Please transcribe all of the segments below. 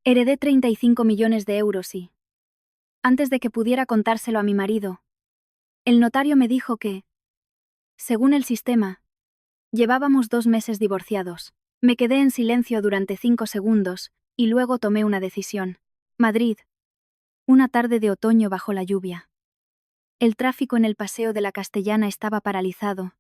Heredé 35 millones de euros y, antes de que pudiera contárselo a mi marido, el notario me dijo que, según el sistema, llevábamos 2 meses divorciados. Me quedé en silencio durante 5 segundos, y luego tomé una decisión. Madrid. Una tarde de otoño bajo la lluvia. El tráfico en el Paseo de la Castellana estaba paralizado,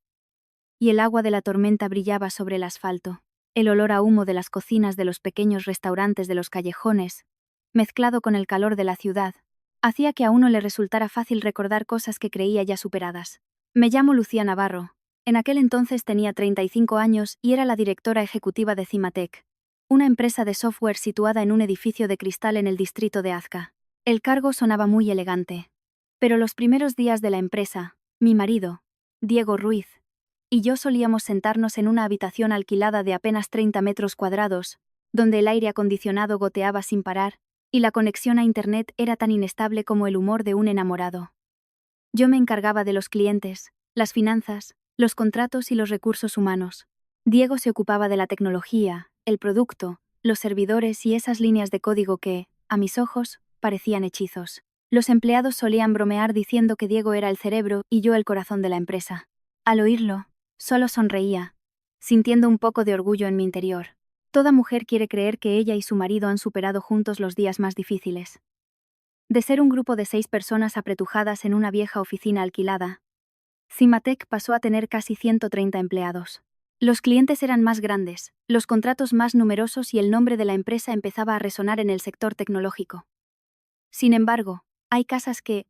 y el agua de la tormenta brillaba sobre el asfalto. El olor a humo de las cocinas de los pequeños restaurantes de los callejones, mezclado con el calor de la ciudad, hacía que a uno le resultara fácil recordar cosas que creía ya superadas. Me llamo Lucía Navarro. En aquel entonces tenía 35 años y era la directora ejecutiva de Cimatec, una empresa de software situada en un edificio de cristal en el distrito de Azca. El cargo sonaba muy elegante. Pero los primeros días de la empresa, mi marido, Diego Ruiz, y yo solíamos sentarnos en una habitación alquilada de apenas 30 metros cuadrados, donde el aire acondicionado goteaba sin parar, y la conexión a Internet era tan inestable como el humor de un enamorado. Yo me encargaba de los clientes, las finanzas, los contratos y los recursos humanos. Diego se ocupaba de la tecnología, el producto, los servidores y esas líneas de código que, a mis ojos, parecían hechizos. Los empleados solían bromear diciendo que Diego era el cerebro y yo el corazón de la empresa. Al oírlo, solo sonreía, sintiendo un poco de orgullo en mi interior. Toda mujer quiere creer que ella y su marido han superado juntos los días más difíciles. De ser un grupo de 6 personas apretujadas en una vieja oficina alquilada, Cimatec pasó a tener casi 130 empleados. Los clientes eran más grandes, los contratos más numerosos y el nombre de la empresa empezaba a resonar en el sector tecnológico. Sin embargo, hay casas que,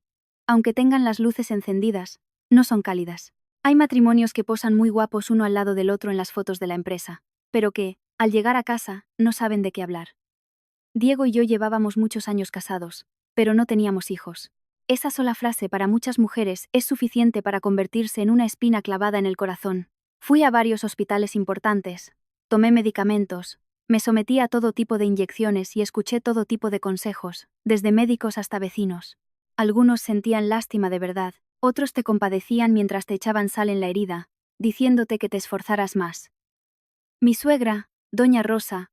aunque tengan las luces encendidas, no son cálidas. Hay matrimonios que posan muy guapos uno al lado del otro en las fotos de la empresa, pero que, al llegar a casa, no saben de qué hablar. Diego y yo llevábamos muchos años casados, pero no teníamos hijos. Esa sola frase para muchas mujeres es suficiente para convertirse en una espina clavada en el corazón. Fui a varios hospitales importantes, tomé medicamentos, me sometí a todo tipo de inyecciones y escuché todo tipo de consejos, desde médicos hasta vecinos. Algunos sentían lástima de verdad, otros te compadecían mientras te echaban sal en la herida, diciéndote que te esforzaras más. Mi suegra, doña Rosa,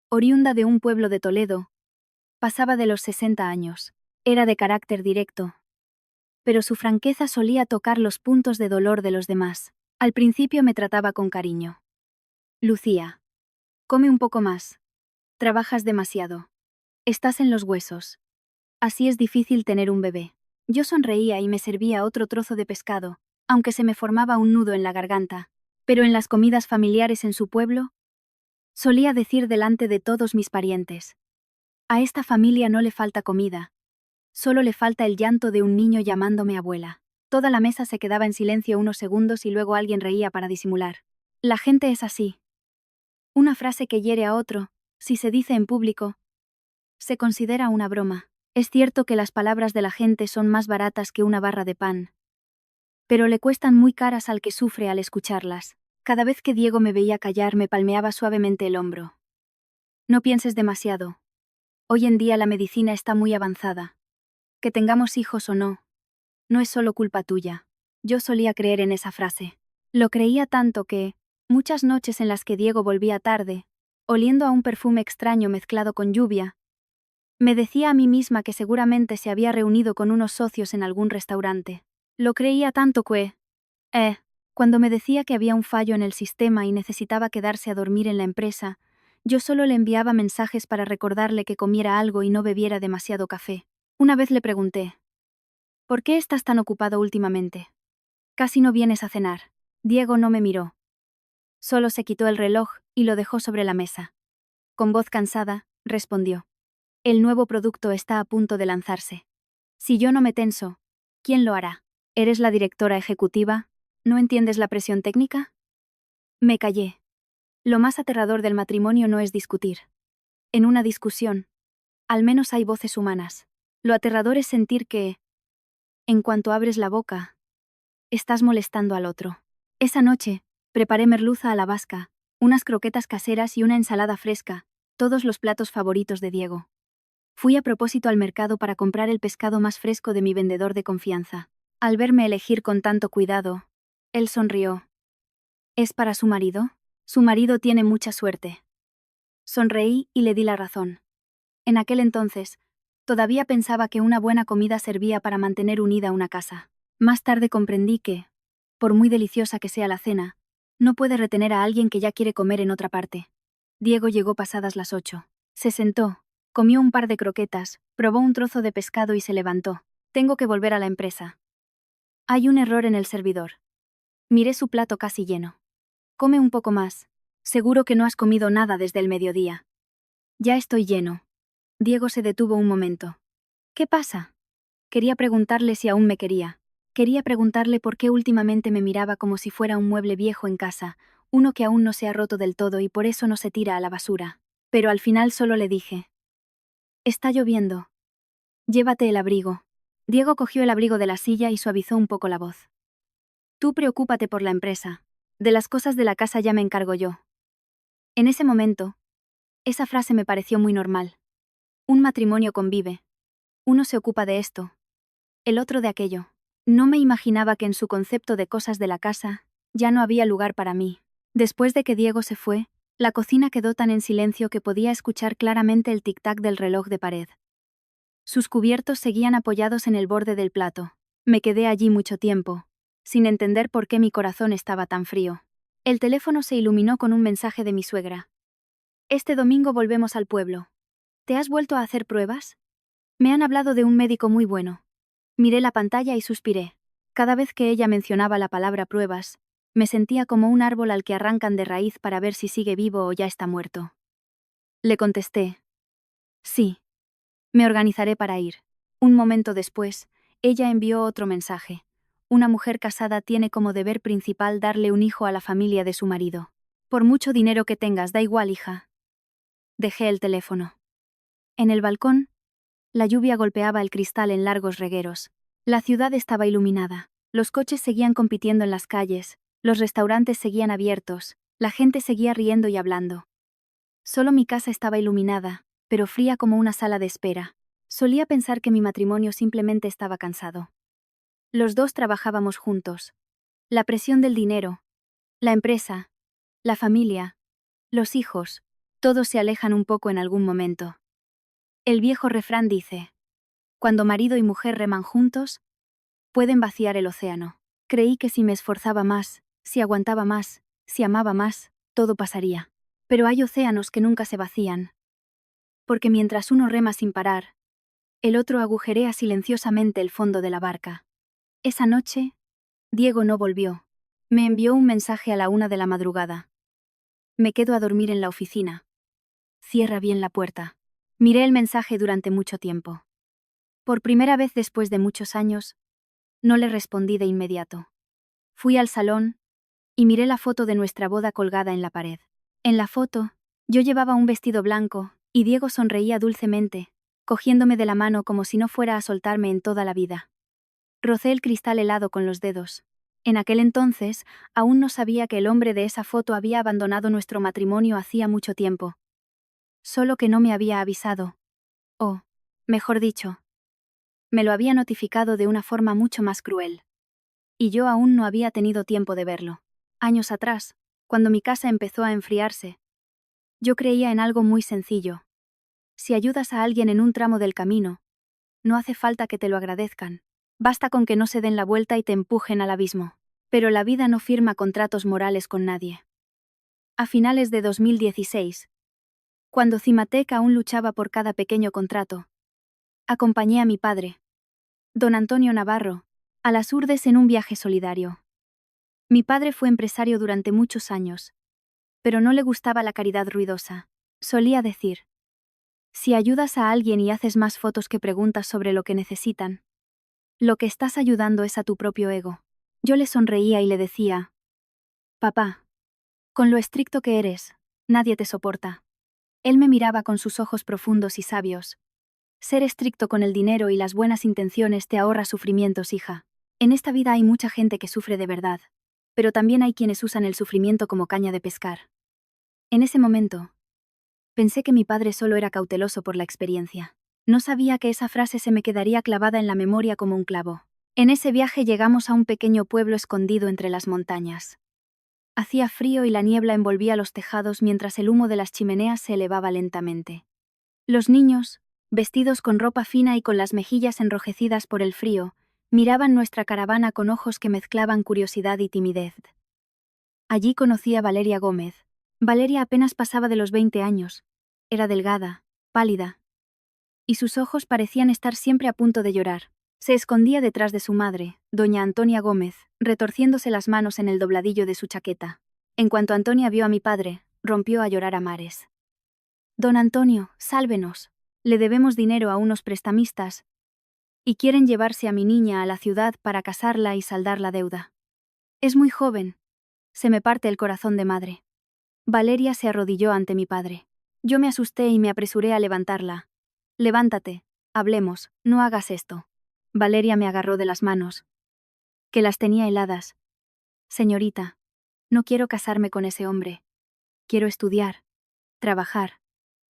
oriunda de un pueblo de Toledo, pasaba de los 60 años. Era de carácter directo, pero su franqueza solía tocar los puntos de dolor de los demás. Al principio me trataba con cariño. Lucía, come un poco más. Trabajas demasiado. Estás en los huesos. Así es difícil tener un bebé. Yo sonreía y me servía otro trozo de pescado, aunque se me formaba un nudo en la garganta. Pero en las comidas familiares en su pueblo, solía decir delante de todos mis parientes: a esta familia no le falta comida. Solo le falta el llanto de un niño llamándome abuela. Toda la mesa se quedaba en silencio unos segundos y luego alguien reía para disimular. La gente es así. Una frase que hiere a otro, si se dice en público, se considera una broma. Es cierto que las palabras de la gente son más baratas que una barra de pan, pero le cuestan muy caras al que sufre al escucharlas. Cada vez que Diego me veía callar me palmeaba suavemente el hombro. No pienses demasiado. Hoy en día la medicina está muy avanzada. Que tengamos hijos o no, no es solo culpa tuya. Yo solía creer en esa frase. Lo creía tanto que, muchas noches en las que Diego volvía tarde, oliendo a un perfume extraño mezclado con lluvia, me decía a mí misma que seguramente se había reunido con unos socios en algún restaurante. Lo creía tanto que, cuando me decía que había un fallo en el sistema y necesitaba quedarse a dormir en la empresa, yo solo le enviaba mensajes para recordarle que comiera algo y no bebiera demasiado café. Una vez le pregunté: ¿por qué estás tan ocupado últimamente? Casi no vienes a cenar. Diego no me miró. Solo se quitó el reloj y lo dejó sobre la mesa. Con voz cansada, respondió: el nuevo producto está a punto de lanzarse. Si yo no me tenso, ¿quién lo hará? ¿Eres la directora ejecutiva? ¿No entiendes la presión técnica? Me callé. Lo más aterrador del matrimonio no es discutir. En una discusión, al menos hay voces humanas. Lo aterrador es sentir que, en cuanto abres la boca, estás molestando al otro. Esa noche, preparé merluza a la vasca, unas croquetas caseras y una ensalada fresca, todos los platos favoritos de Diego. Fui a propósito al mercado para comprar el pescado más fresco de mi vendedor de confianza. Al verme elegir con tanto cuidado, él sonrió. ¿Es para su marido? Su marido tiene mucha suerte. Sonreí y le di la razón. En aquel entonces, todavía pensaba que una buena comida servía para mantener unida una casa. Más tarde comprendí que, por muy deliciosa que sea la cena, no puede retener a alguien que ya quiere comer en otra parte. Diego llegó pasadas las 8. Se sentó, comió un par de croquetas, probó un trozo de pescado y se levantó. Tengo que volver a la empresa. Hay un error en el servidor. Miré su plato casi lleno. Come un poco más. Seguro que no has comido nada desde el mediodía. Ya estoy lleno. Diego se detuvo un momento. ¿Qué pasa? Quería preguntarle si aún me quería. Quería preguntarle por qué últimamente me miraba como si fuera un mueble viejo en casa, uno que aún no se ha roto del todo y por eso no se tira a la basura. Pero al final solo le dije: está lloviendo. Llévate el abrigo. Diego cogió el abrigo de la silla y suavizó un poco la voz. Tú preocúpate por la empresa. De las cosas de la casa ya me encargo yo. En ese momento, esa frase me pareció muy normal. Un matrimonio convive. Uno se ocupa de esto, el otro de aquello. No me imaginaba que en su concepto de cosas de la casa, ya no había lugar para mí. Después de que Diego se fue, la cocina quedó tan en silencio que podía escuchar claramente el tic-tac del reloj de pared. Sus cubiertos seguían apoyados en el borde del plato. Me quedé allí mucho tiempo, sin entender por qué mi corazón estaba tan frío. El teléfono se iluminó con un mensaje de mi suegra. Este domingo volvemos al pueblo. ¿Te has vuelto a hacer pruebas? Me han hablado de un médico muy bueno. Miré la pantalla y suspiré. Cada vez que ella mencionaba la palabra pruebas, me sentía como un árbol al que arrancan de raíz para ver si sigue vivo o ya está muerto. Le contesté: sí. Me organizaré para ir. Un momento después, ella envió otro mensaje. Una mujer casada tiene como deber principal darle un hijo a la familia de su marido. Por mucho dinero que tengas, da igual, hija. Dejé el teléfono. En el balcón, la lluvia golpeaba el cristal en largos regueros. La ciudad estaba iluminada. Los coches seguían compitiendo en las calles, los restaurantes seguían abiertos, la gente seguía riendo y hablando. Solo mi casa estaba iluminada, pero fría como una sala de espera. Solía pensar que mi matrimonio simplemente estaba cansado. Los dos trabajábamos juntos. La presión del dinero, la empresa, la familia, los hijos, todos se alejan un poco en algún momento. El viejo refrán dice: cuando marido y mujer reman juntos, pueden vaciar el océano. Creí que si me esforzaba más, si aguantaba más, si amaba más, todo pasaría. Pero hay océanos que nunca se vacían. Porque mientras uno rema sin parar, el otro agujerea silenciosamente el fondo de la barca. Esa noche, Diego no volvió. Me envió un mensaje a la 1 de la madrugada. Me quedo a dormir en la oficina. Cierra bien la puerta. Miré el mensaje durante mucho tiempo. Por primera vez después de muchos años, no le respondí de inmediato. Fui al salón y miré la foto de nuestra boda colgada en la pared. En la foto, yo llevaba un vestido blanco y Diego sonreía dulcemente, cogiéndome de la mano como si no fuera a soltarme en toda la vida. Rocé el cristal helado con los dedos. En aquel entonces, aún no sabía que el hombre de esa foto había abandonado nuestro matrimonio hacía mucho tiempo. Solo que no me había avisado. O, mejor dicho, me lo había notificado de una forma mucho más cruel. Y yo aún no había tenido tiempo de verlo. Años atrás, cuando mi casa empezó a enfriarse, yo creía en algo muy sencillo. Si ayudas a alguien en un tramo del camino, no hace falta que te lo agradezcan. Basta con que no se den la vuelta y te empujen al abismo. Pero la vida no firma contratos morales con nadie. A finales de 2016, cuando Cimatec aún luchaba por cada pequeño contrato, acompañé a mi padre, don Antonio Navarro, a las Urdes en un viaje solidario. Mi padre fue empresario durante muchos años, pero no le gustaba la caridad ruidosa. Solía decir: si ayudas a alguien y haces más fotos que preguntas sobre lo que necesitan, lo que estás ayudando es a tu propio ego. Yo le sonreía y le decía: papá, con lo estricto que eres, nadie te soporta. Él me miraba con sus ojos profundos y sabios. Ser estricto con el dinero y las buenas intenciones te ahorra sufrimientos, hija. En esta vida hay mucha gente que sufre de verdad, pero también hay quienes usan el sufrimiento como caña de pescar. En ese momento, pensé que mi padre solo era cauteloso por la experiencia. No sabía que esa frase se me quedaría clavada en la memoria como un clavo. En ese viaje llegamos a un pequeño pueblo escondido entre las montañas. Hacía frío y la niebla envolvía los tejados mientras el humo de las chimeneas se elevaba lentamente. Los niños, vestidos con ropa fina y con las mejillas enrojecidas por el frío, miraban nuestra caravana con ojos que mezclaban curiosidad y timidez. Allí conocí a Valeria Gómez. Valeria apenas pasaba de los 20 años. Era delgada, pálida, y sus ojos parecían estar siempre a punto de llorar. Se escondía detrás de su madre, doña Antonia Gómez, retorciéndose las manos en el dobladillo de su chaqueta. En cuanto Antonia vio a mi padre, rompió a llorar a mares. «Don Antonio, sálvenos. Le debemos dinero a unos prestamistas y quieren llevarse a mi niña a la ciudad para casarla y saldar la deuda. Es muy joven. Se me parte el corazón de madre». Valeria se arrodilló ante mi padre. Yo me asusté y me apresuré a levantarla. «Levántate, hablemos, no hagas esto». Valeria me agarró de las manos, que las tenía heladas. «Señorita, no quiero casarme con ese hombre. Quiero estudiar, trabajar.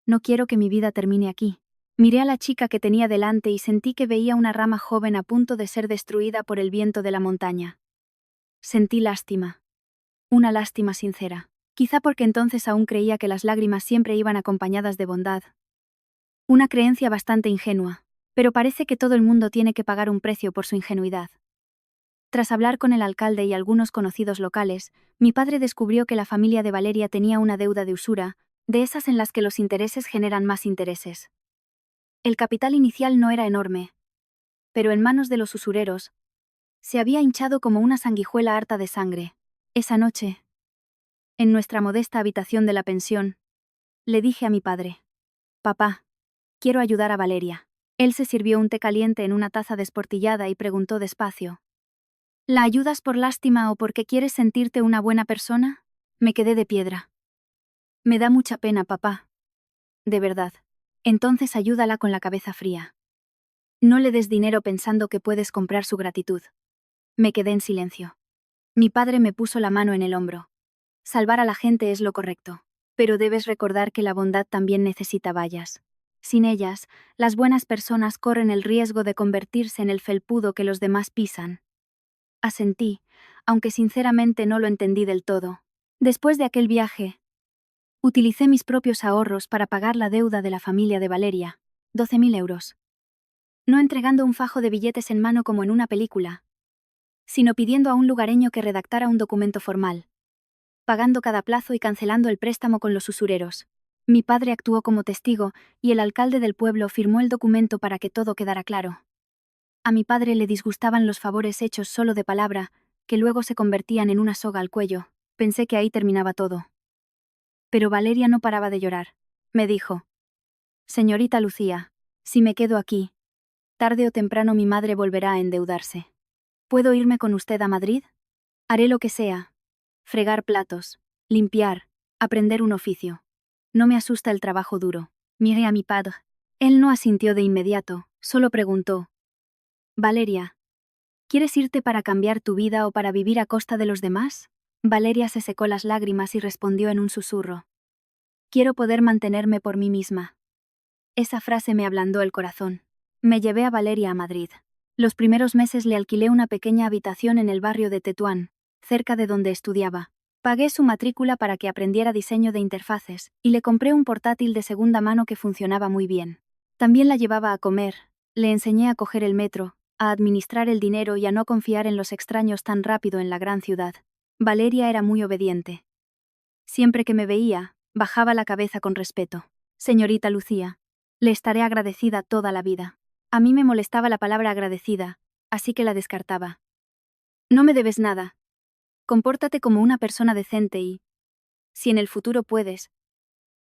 No quiero que mi vida termine aquí». Miré a la chica que tenía delante y sentí que veía una rama joven a punto de ser destruida por el viento de la montaña. Sentí lástima. Una lástima sincera. Quizá porque entonces aún creía que las lágrimas siempre iban acompañadas de bondad. Una creencia bastante ingenua, pero parece que todo el mundo tiene que pagar un precio por su ingenuidad. Tras hablar con el alcalde y algunos conocidos locales, mi padre descubrió que la familia de Valeria tenía una deuda de usura, de esas en las que los intereses generan más intereses. El capital inicial no era enorme, pero en manos de los usureros, se había hinchado como una sanguijuela harta de sangre. Esa noche, en nuestra modesta habitación de la pensión, le dije a mi padre: «Papá, quiero ayudar a Valeria». Él se sirvió un té caliente en una taza desportillada y preguntó despacio: «¿La ayudas por lástima o porque quieres sentirte una buena persona?». Me quedé de piedra. «Me da mucha pena, papá. De verdad». «Entonces ayúdala con la cabeza fría. No le des dinero pensando que puedes comprar su gratitud». Me quedé en silencio. Mi padre me puso la mano en el hombro. «Salvar a la gente es lo correcto, pero debes recordar que la bondad también necesita vallas. Sin ellas, las buenas personas corren el riesgo de convertirse en el felpudo que los demás pisan». Asentí, aunque sinceramente no lo entendí del todo. Después de aquel viaje, utilicé mis propios ahorros para pagar la deuda de la familia de Valeria, 12.000 euros. No entregando un fajo de billetes en mano como en una película, sino pidiendo a un lugareño que redactara un documento formal, pagando cada plazo y cancelando el préstamo con los usureros. Mi padre actuó como testigo y el alcalde del pueblo firmó el documento para que todo quedara claro. A mi padre le disgustaban los favores hechos solo de palabra, que luego se convertían en una soga al cuello. Pensé que ahí terminaba todo. Pero Valeria no paraba de llorar. Me dijo: «Señorita Lucía, si me quedo aquí, tarde o temprano mi madre volverá a endeudarse. ¿Puedo irme con usted a Madrid? Haré lo que sea. Fregar platos, limpiar, aprender un oficio. No me asusta el trabajo duro». Miré a mi padre. Él no asintió de inmediato, solo preguntó: «Valeria, ¿quieres irte para cambiar tu vida o para vivir a costa de los demás?». Valeria se secó las lágrimas y respondió en un susurro: «Quiero poder mantenerme por mí misma». Esa frase me ablandó el corazón. Me llevé a Valeria a Madrid. Los primeros meses le alquilé una pequeña habitación en el barrio de Tetuán, cerca de donde estudiaba. Pagué su matrícula para que aprendiera diseño de interfaces, y le compré un portátil de segunda mano que funcionaba muy bien. También la llevaba a comer, le enseñé a coger el metro, a administrar el dinero y a no confiar en los extraños tan rápido en la gran ciudad. Valeria era muy obediente. Siempre que me veía, bajaba la cabeza con respeto. «Señorita Lucía, le estaré agradecida toda la vida». A mí me molestaba la palabra agradecida, así que la descartaba. «No me debes nada. Compórtate como una persona decente y, si en el futuro puedes,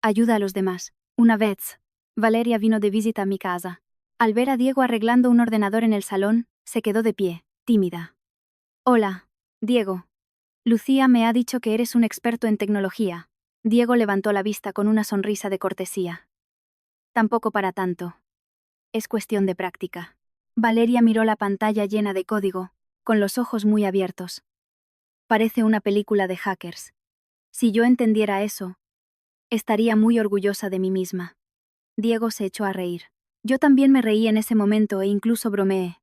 ayuda a los demás». Una vez, Valeria vino de visita a mi casa. Al ver a Diego arreglando un ordenador en el salón, se quedó de pie, tímida. «Hola, Diego. Lucía me ha dicho que eres un experto en tecnología». Diego levantó la vista con una sonrisa de cortesía. «Tampoco para tanto. Es cuestión de práctica». Valeria miró la pantalla llena de código, con los ojos muy abiertos. «Parece una película de hackers. Si yo entendiera eso, estaría muy orgullosa de mí misma». Diego se echó a reír. Yo también me reí en ese momento e incluso bromeé.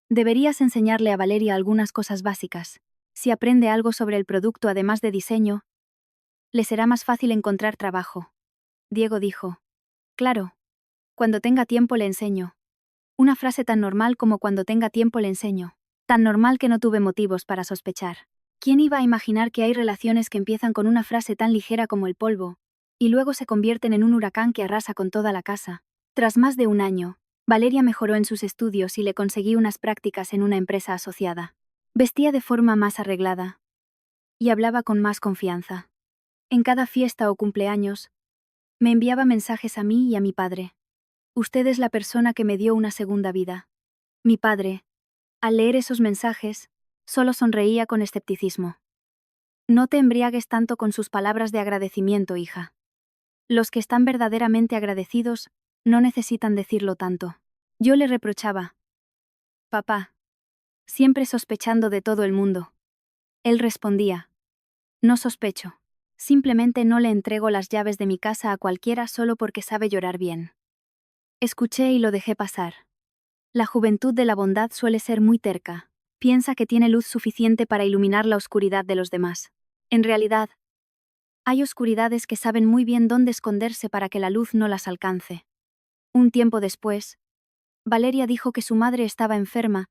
«Deberías enseñarle a Valeria algunas cosas básicas. Si aprende algo sobre el producto además de diseño, le será más fácil encontrar trabajo». Diego dijo: «Claro, Cuando tenga tiempo le enseño. Una frase tan normal como cuando tenga tiempo le enseño. Tan normal que no tuve motivos para sospechar. ¿Quién iba a imaginar que hay relaciones que empiezan con una frase tan ligera como el polvo, y luego se convierten en un huracán que arrasa con toda la casa? Tras más de un año, Valeria mejoró en sus estudios y le conseguí unas prácticas en una empresa asociada. Vestía de forma más arreglada. Y hablaba con más confianza. En cada fiesta o cumpleaños, me enviaba mensajes a mí y a mi padre. Usted es la persona que me dio una segunda vida. Mi padre, al leer esos mensajes, solo sonreía con escepticismo. No te embriagues tanto con sus palabras de agradecimiento, hija. Los que están verdaderamente agradecidos no necesitan decirlo tanto. Yo le reprochaba. Papá, siempre sospechando de todo el mundo. Él respondía. No sospecho. Simplemente no le entrego las llaves de mi casa a cualquiera solo porque sabe llorar bien. Escuché y lo dejé pasar. La juventud de la bondad suele ser muy terca. Piensa que tiene luz suficiente para iluminar la oscuridad de los demás. En realidad, hay oscuridades que saben muy bien dónde esconderse para que la luz no las alcance. Un tiempo después, Valeria dijo que su madre estaba enferma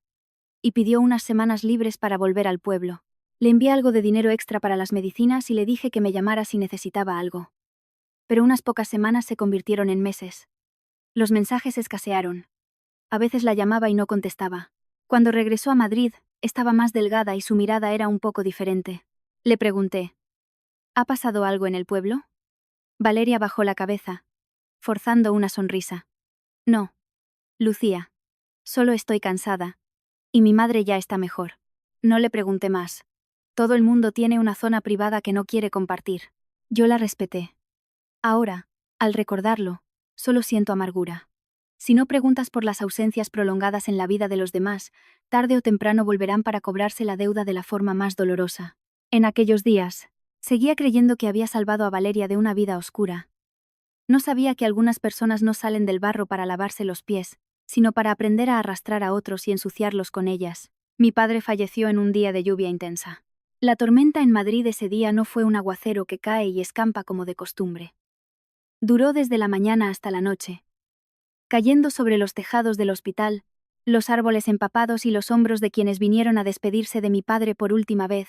y pidió unas semanas libres para volver al pueblo. Le envié algo de dinero extra para las medicinas y le dije que me llamara si necesitaba algo. Pero unas pocas semanas se convirtieron en meses. Los mensajes escasearon. A veces la llamaba y no contestaba. Cuando regresó a Madrid, estaba más delgada y su mirada era un poco diferente. Le pregunté, ¿ha pasado algo en el pueblo? Valeria bajó la cabeza, forzando una sonrisa. No, Lucía. Solo estoy cansada. Y mi madre ya está mejor. No le pregunté más. Todo el mundo tiene una zona privada que no quiere compartir. Yo la respeté. Ahora, al recordarlo, solo siento amargura. Si no preguntas por las ausencias prolongadas en la vida de los demás, tarde o temprano volverán para cobrarse la deuda de la forma más dolorosa. En aquellos días, seguía creyendo que había salvado a Valeria de una vida oscura. No sabía que algunas personas no salen del barro para lavarse los pies, sino para aprender a arrastrar a otros y ensuciarlos con ellas. Mi padre falleció en un día de lluvia intensa. La tormenta en Madrid ese día no fue un aguacero que cae y escampa como de costumbre. Duró desde la mañana hasta la noche, cayendo sobre los tejados del hospital, los árboles empapados y los hombros de quienes vinieron a despedirse de mi padre por última vez.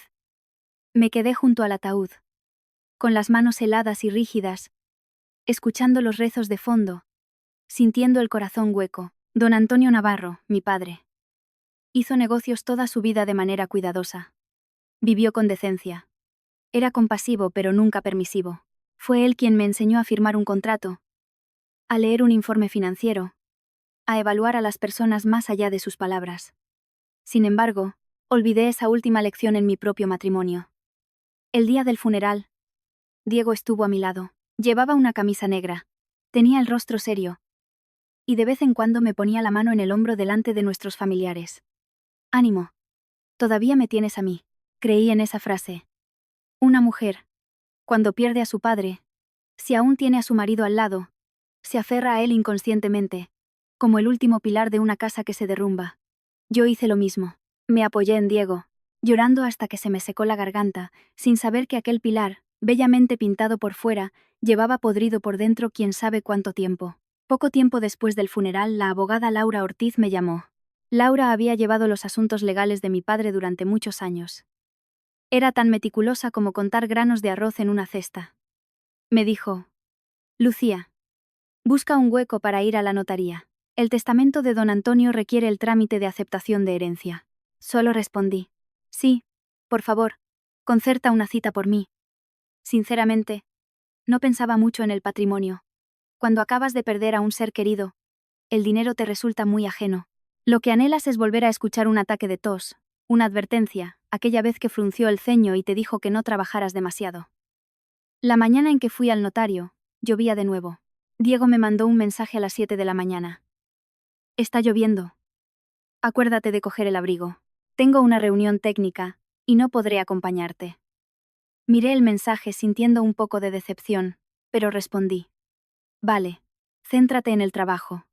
Me quedé junto al ataúd, con las manos heladas y rígidas, escuchando los rezos de fondo, sintiendo el corazón hueco. Don Antonio Navarro, mi padre, hizo negocios toda su vida de manera cuidadosa. Vivió con decencia. Era compasivo pero nunca permisivo. Fue él quien me enseñó a firmar un contrato, a leer un informe financiero, a evaluar a las personas más allá de sus palabras. Sin embargo, olvidé esa última lección en mi propio matrimonio. El día del funeral, Diego estuvo a mi lado. Llevaba una camisa negra. Tenía el rostro serio. Y de vez en cuando me ponía la mano en el hombro delante de nuestros familiares. Ánimo. Todavía me tienes a mí. Creí en esa frase. Una mujer, cuando pierde a su padre, si aún tiene a su marido al lado, se aferra a él inconscientemente, como el último pilar de una casa que se derrumba. Yo hice lo mismo. Me apoyé en Diego, llorando hasta que se me secó la garganta, sin saber que aquel pilar, bellamente pintado por fuera, llevaba podrido por dentro quién sabe cuánto tiempo. Poco tiempo después del funeral, la abogada Laura Ortiz me llamó. Laura había llevado los asuntos legales de mi padre durante muchos años. Era tan meticulosa como contar granos de arroz en una cesta. Me dijo, Lucía, busca un hueco para ir a la notaría. El testamento de don Antonio requiere el trámite de aceptación de herencia. Solo respondí, sí, por favor, concerta una cita por mí. Sinceramente, no pensaba mucho en el patrimonio. Cuando acabas de perder a un ser querido, el dinero te resulta muy ajeno. Lo que anhelas es volver a escuchar un ataque de tos, una advertencia, aquella vez que frunció el ceño y te dijo que no trabajaras demasiado. La mañana en que fui al notario, llovía de nuevo. Diego me mandó un mensaje a las 7 de la mañana. Está lloviendo. Acuérdate de coger el abrigo. Tengo una reunión técnica, y no podré acompañarte. Miré el mensaje sintiendo un poco de decepción, pero respondí. Vale, céntrate en el trabajo.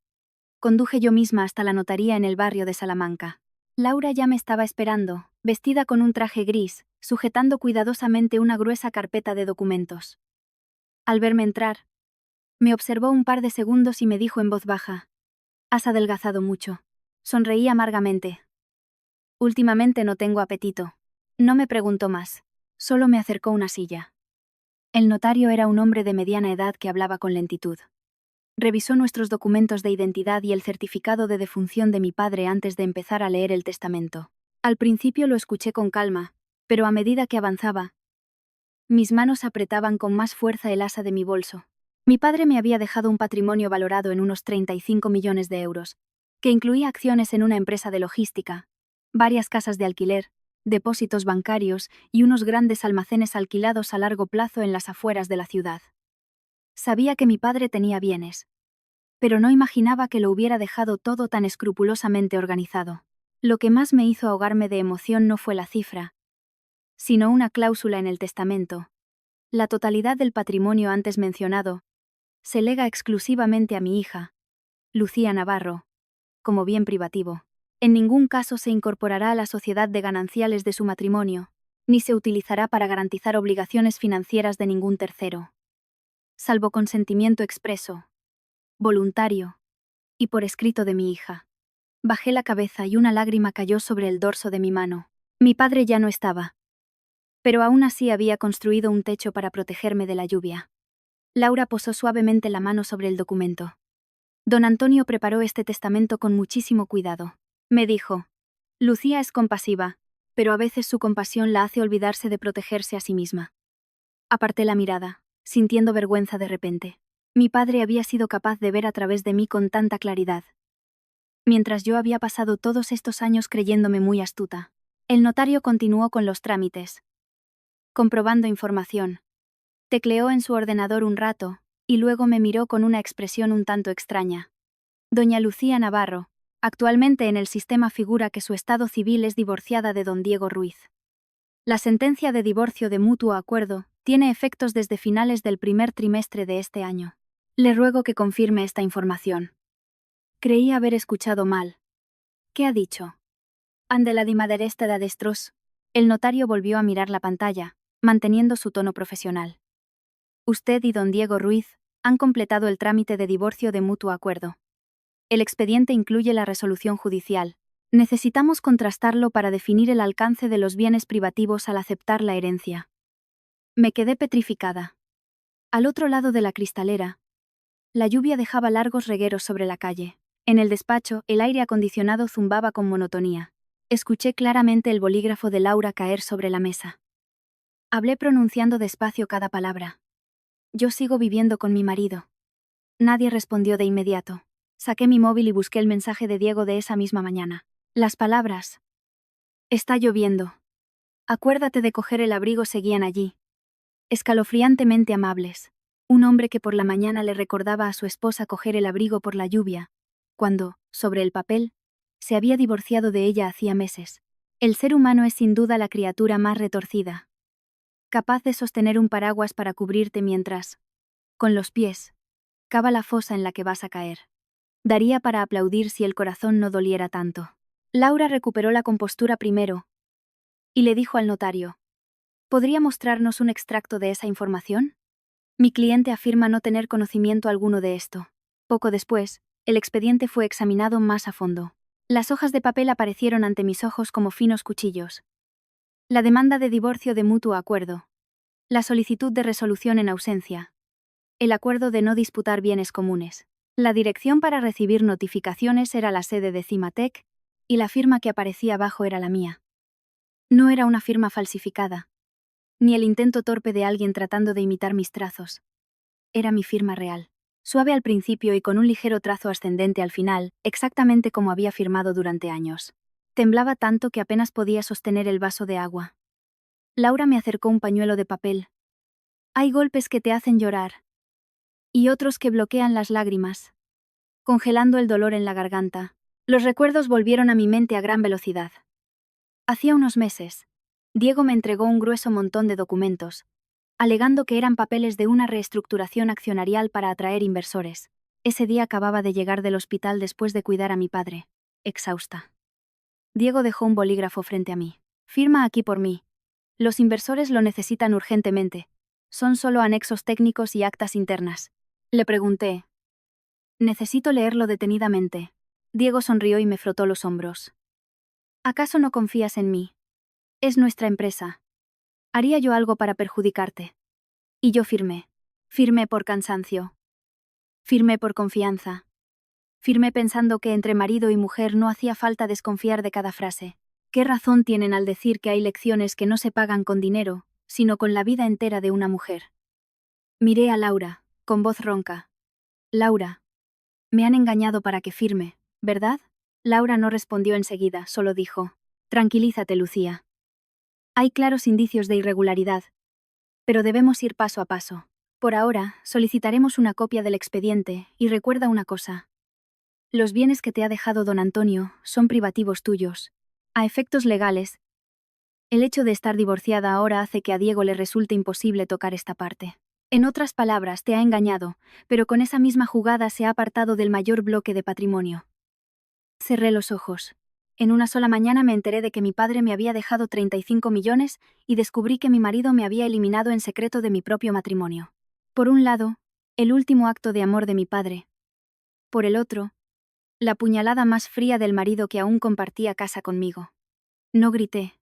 Conduje yo misma hasta la notaría en el barrio de Salamanca. Laura ya me estaba esperando, vestida con un traje gris, sujetando cuidadosamente una gruesa carpeta de documentos. Al verme entrar, Me observó un par de segundos y me dijo en voz baja: «Has adelgazado mucho». Sonreí amargamente. «Últimamente no tengo apetito». No me preguntó más. Solo me acercó una silla. El notario era un hombre de mediana edad que hablaba con lentitud. Revisó nuestros documentos de identidad y el certificado de defunción de mi padre antes de empezar a leer el testamento. Al principio lo escuché con calma, pero a medida que avanzaba, mis manos apretaban con más fuerza el asa de mi bolso. Mi padre me había dejado un patrimonio valorado en unos 35 millones de euros, que incluía acciones en una empresa de logística, varias casas de alquiler, depósitos bancarios y unos grandes almacenes alquilados a largo plazo en las afueras de la ciudad. Sabía que mi padre tenía bienes, pero no imaginaba que lo hubiera dejado todo tan escrupulosamente organizado. Lo que más me hizo ahogarme de emoción no fue la cifra, sino una cláusula en el testamento. La totalidad del patrimonio antes mencionado se lega exclusivamente a mi hija, Lucía Navarro, como bien privativo. En ningún caso se incorporará a la sociedad de gananciales de su matrimonio, ni se utilizará para garantizar obligaciones financieras de ningún tercero. Salvo consentimiento expreso, voluntario y por escrito de mi hija. Bajé la cabeza y una lágrima cayó sobre el dorso de mi mano. Mi padre ya no estaba, pero aún así había construido un techo para protegerme de la lluvia. Laura posó suavemente la mano sobre el documento. Don Antonio preparó este testamento con muchísimo cuidado. Me dijo: «Lucía es compasiva, pero a veces su compasión la hace olvidarse de protegerse a sí misma». Aparté la mirada, sintiendo vergüenza de repente. Mi padre había sido capaz de ver a través de mí con tanta claridad, mientras yo había pasado todos estos años creyéndome muy astuta. El notario continuó con los trámites, comprobando información. Tecleó en su ordenador un rato, y luego me miró con una expresión un tanto extraña. Doña Lucía Navarro, actualmente en el sistema figura que su estado civil es divorciada de don Diego Ruiz. La sentencia de divorcio de mutuo acuerdo tiene efectos desde finales del primer trimestre de este año. Le ruego que confirme esta información. Creí haber escuchado mal. ¿Qué ha dicho? Ande la dimaderesta de adestros. El notario volvió a mirar la pantalla, manteniendo su tono profesional. Usted y don Diego Ruiz han completado el trámite de divorcio de mutuo acuerdo. El expediente incluye la resolución judicial. Necesitamos contrastarlo para definir el alcance de los bienes privativos al aceptar la herencia. Me quedé petrificada. Al otro lado de la cristalera, la lluvia dejaba largos regueros sobre la calle. En el despacho, el aire acondicionado zumbaba con monotonía. Escuché claramente el bolígrafo de Laura caer sobre la mesa. Hablé pronunciando despacio cada palabra. Yo sigo viviendo con mi marido. Nadie respondió de inmediato. Saqué mi móvil y busqué el mensaje de Diego de esa misma mañana. Las palabras: «Está lloviendo. Acuérdate de coger el abrigo» seguían allí, escalofriantemente amables. Un hombre que por la mañana le recordaba a su esposa coger el abrigo por la lluvia, cuando, sobre el papel, se había divorciado de ella hacía meses. El ser humano es sin duda la criatura más retorcida, capaz de sostener un paraguas para cubrirte mientras, con los pies, cava la fosa en la que vas a caer. Daría para aplaudir si el corazón no doliera tanto. Laura recuperó la compostura primero y le dijo al notario: «¿Podría mostrarnos un extracto de esa información? Mi cliente afirma no tener conocimiento alguno de esto». Poco después, el expediente fue examinado más a fondo. Las hojas de papel aparecieron ante mis ojos como finos cuchillos. La demanda de divorcio de mutuo acuerdo. La solicitud de resolución en ausencia. El acuerdo de no disputar bienes comunes. La dirección para recibir notificaciones era la sede de Cimatec, y la firma que aparecía abajo era la mía. No era una firma falsificada, ni el intento torpe de alguien tratando de imitar mis trazos. Era mi firma real. Suave al principio y con un ligero trazo ascendente al final, exactamente como había firmado durante años. Temblaba tanto que apenas podía sostener el vaso de agua. Laura me acercó un pañuelo de papel. «Hay golpes que te hacen llorar, y otros que bloquean las lágrimas, congelando el dolor en la garganta». Los recuerdos volvieron a mi mente a gran velocidad. Hacía unos meses, Diego me entregó un grueso montón de documentos, alegando que eran papeles de una reestructuración accionarial para atraer inversores. Ese día acababa de llegar del hospital después de cuidar a mi padre, exhausta. Diego dejó un bolígrafo frente a mí. «Firma aquí por mí. Los inversores lo necesitan urgentemente. Son solo anexos técnicos y actas internas». Le pregunté. Necesito leerlo detenidamente. Diego sonrió y me frotó los hombros. ¿Acaso no confías en mí? Es nuestra empresa. ¿Haría yo algo para perjudicarte? Y yo firmé. Firmé por cansancio. Firmé por confianza. Firmé pensando que entre marido y mujer no hacía falta desconfiar de cada frase. ¿Qué razón tienen al decir que hay lecciones que no se pagan con dinero, sino con la vida entera de una mujer? Miré a Laura, con voz ronca. Laura. Me han engañado para que firme, ¿verdad? Laura no respondió enseguida, solo dijo. Tranquilízate, Lucía. Hay claros indicios de irregularidad, pero debemos ir paso a paso. Por ahora, solicitaremos una copia del expediente, y recuerda una cosa. Los bienes que te ha dejado don Antonio son privativos tuyos. A efectos legales, el hecho de estar divorciada ahora hace que a Diego le resulte imposible tocar esta parte. En otras palabras, te ha engañado, pero con esa misma jugada se ha apartado del mayor bloque de patrimonio. Cerré los ojos. En una sola mañana me enteré de que mi padre me había dejado 35 millones y descubrí que mi marido me había eliminado en secreto de mi propio matrimonio. Por un lado, el último acto de amor de mi padre. Por el otro, la puñalada más fría del marido que aún compartía casa conmigo. No grité.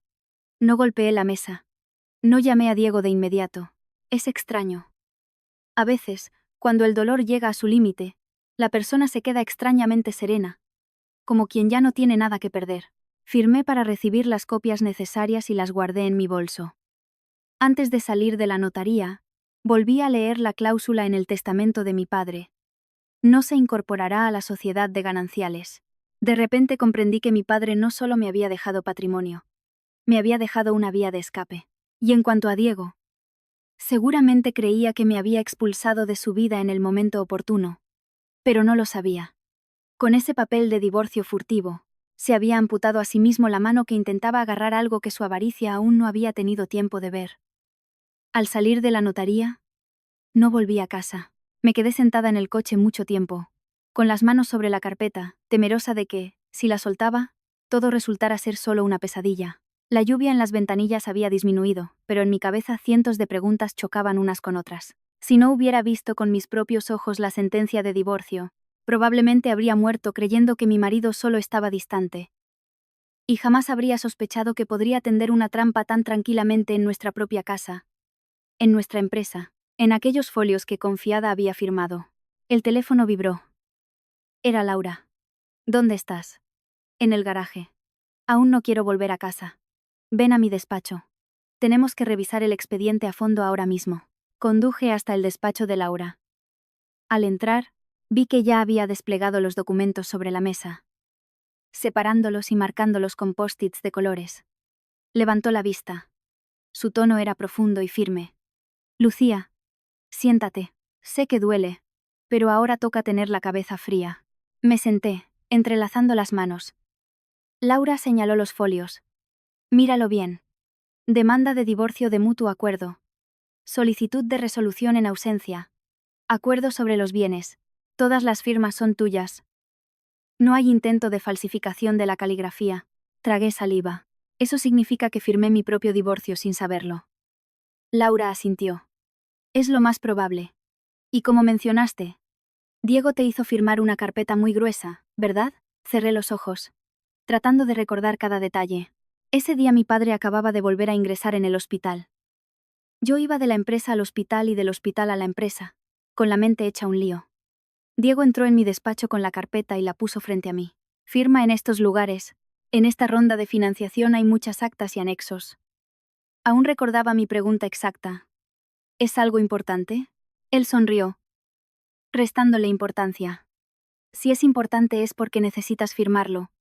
No golpeé la mesa. No llamé a Diego de inmediato. Es extraño. A veces, cuando el dolor llega a su límite, la persona se queda extrañamente serena, como quien ya no tiene nada que perder. Firmé para recibir las copias necesarias y las guardé en mi bolso. Antes de salir de la notaría, volví a leer la cláusula en el testamento de mi padre. No se incorporará a la sociedad de gananciales. De repente comprendí que mi padre no solo me había dejado patrimonio, me había dejado una vía de escape. Y en cuanto a Diego, seguramente creía que me había expulsado de su vida en el momento oportuno, pero no lo sabía. Con ese papel de divorcio furtivo, se había amputado a sí mismo la mano que intentaba agarrar algo que su avaricia aún no había tenido tiempo de ver. Al salir de la notaría, no volví a casa. Me quedé sentada en el coche mucho tiempo, con las manos sobre la carpeta, temerosa de que, si la soltaba, todo resultara ser solo una pesadilla. La lluvia en las ventanillas había disminuido, pero en mi cabeza cientos de preguntas chocaban unas con otras. Si no hubiera visto con mis propios ojos la sentencia de divorcio, probablemente habría muerto creyendo que mi marido solo estaba distante. Y jamás habría sospechado que podría tender una trampa tan tranquilamente en nuestra propia casa, en nuestra empresa, en aquellos folios que confiada había firmado. El teléfono vibró. Era Laura. ¿Dónde estás? En el garaje. Aún no quiero volver a casa. Ven a mi despacho. Tenemos que revisar el expediente a fondo ahora mismo. Conduje hasta el despacho de Laura. Al entrar, vi que ya había desplegado los documentos sobre la mesa, separándolos y marcándolos con post-its de colores. Levantó la vista. Su tono era profundo y firme. Lucía, siéntate. Sé que duele, pero ahora toca tener la cabeza fría. Me senté, entrelazando las manos. Laura señaló los folios. Míralo bien. Demanda de divorcio de mutuo acuerdo. Solicitud de resolución en ausencia. Acuerdo sobre los bienes. Todas las firmas son tuyas. No hay intento de falsificación de la caligrafía. Tragué saliva. Eso significa que firmé mi propio divorcio sin saberlo. Laura asintió. Es lo más probable. Y como mencionaste, Diego te hizo firmar una carpeta muy gruesa, ¿verdad? Cerré los ojos, tratando de recordar cada detalle. Ese día mi padre acababa de volver a ingresar en el hospital. Yo iba de la empresa al hospital y del hospital a la empresa, con la mente hecha un lío. Diego entró en mi despacho con la carpeta y la puso frente a mí. Firma en estos lugares. En esta ronda de financiación hay muchas actas y anexos. Aún recordaba mi pregunta exacta. ¿Es algo importante? Él sonrió, restándole importancia. Si es importante es porque necesitas firmarlo.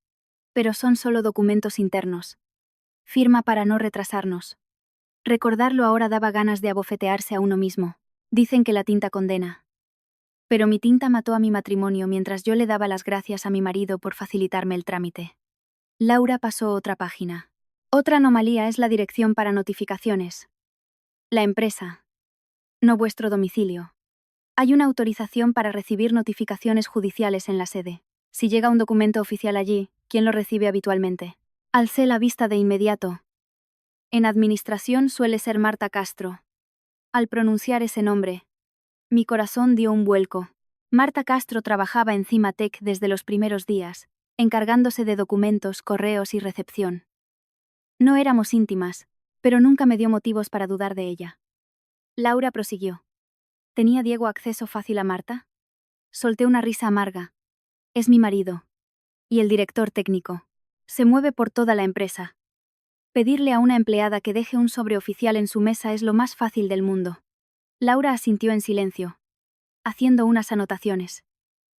Pero son solo documentos internos. Firma para no retrasarnos. Recordarlo ahora daba ganas de abofetearse a uno mismo. Dicen que la tinta condena. Pero mi tinta mató a mi matrimonio mientras yo le daba las gracias a mi marido por facilitarme el trámite. Laura pasó otra página. Otra anomalía es la dirección para notificaciones. La empresa. No vuestro domicilio. Hay una autorización para recibir notificaciones judiciales en la sede. Si llega un documento oficial allí, ¿quién lo recibe habitualmente? Alcé la vista de inmediato. En administración suele ser Marta Castro. Al pronunciar ese nombre, Mi corazón dio un vuelco. Marta Castro trabajaba en Cimatec desde los primeros días, encargándose de documentos, correos y recepción. No éramos íntimas, pero nunca me dio motivos para dudar de ella. Laura prosiguió. ¿Tenía Diego acceso fácil a Marta? Solté una risa amarga. Es mi marido. Y el director técnico. Se mueve por toda la empresa. Pedirle a una empleada que deje un sobre oficial en su mesa es lo más fácil del mundo. Laura asintió en silencio, haciendo unas anotaciones.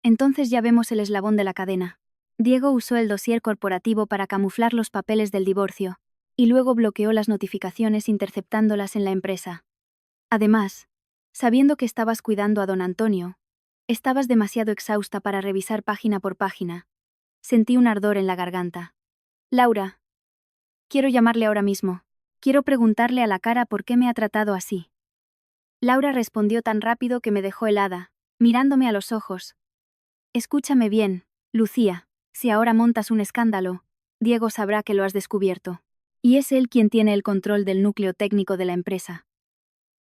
Entonces ya vemos el eslabón de la cadena. Diego usó el dossier corporativo para camuflar los papeles del divorcio, y luego bloqueó las notificaciones interceptándolas en la empresa. Además, sabiendo que estabas cuidando a don Antonio, estabas demasiado exhausta para revisar página por página. Sentí un ardor en la garganta. Laura, quiero llamarle ahora mismo. Quiero preguntarle a la cara por qué me ha tratado así. Laura respondió tan rápido que me dejó helada, mirándome a los ojos. Escúchame bien, Lucía, si ahora montas un escándalo, Diego sabrá que lo has descubierto. Y es él quien tiene el control del núcleo técnico de la empresa.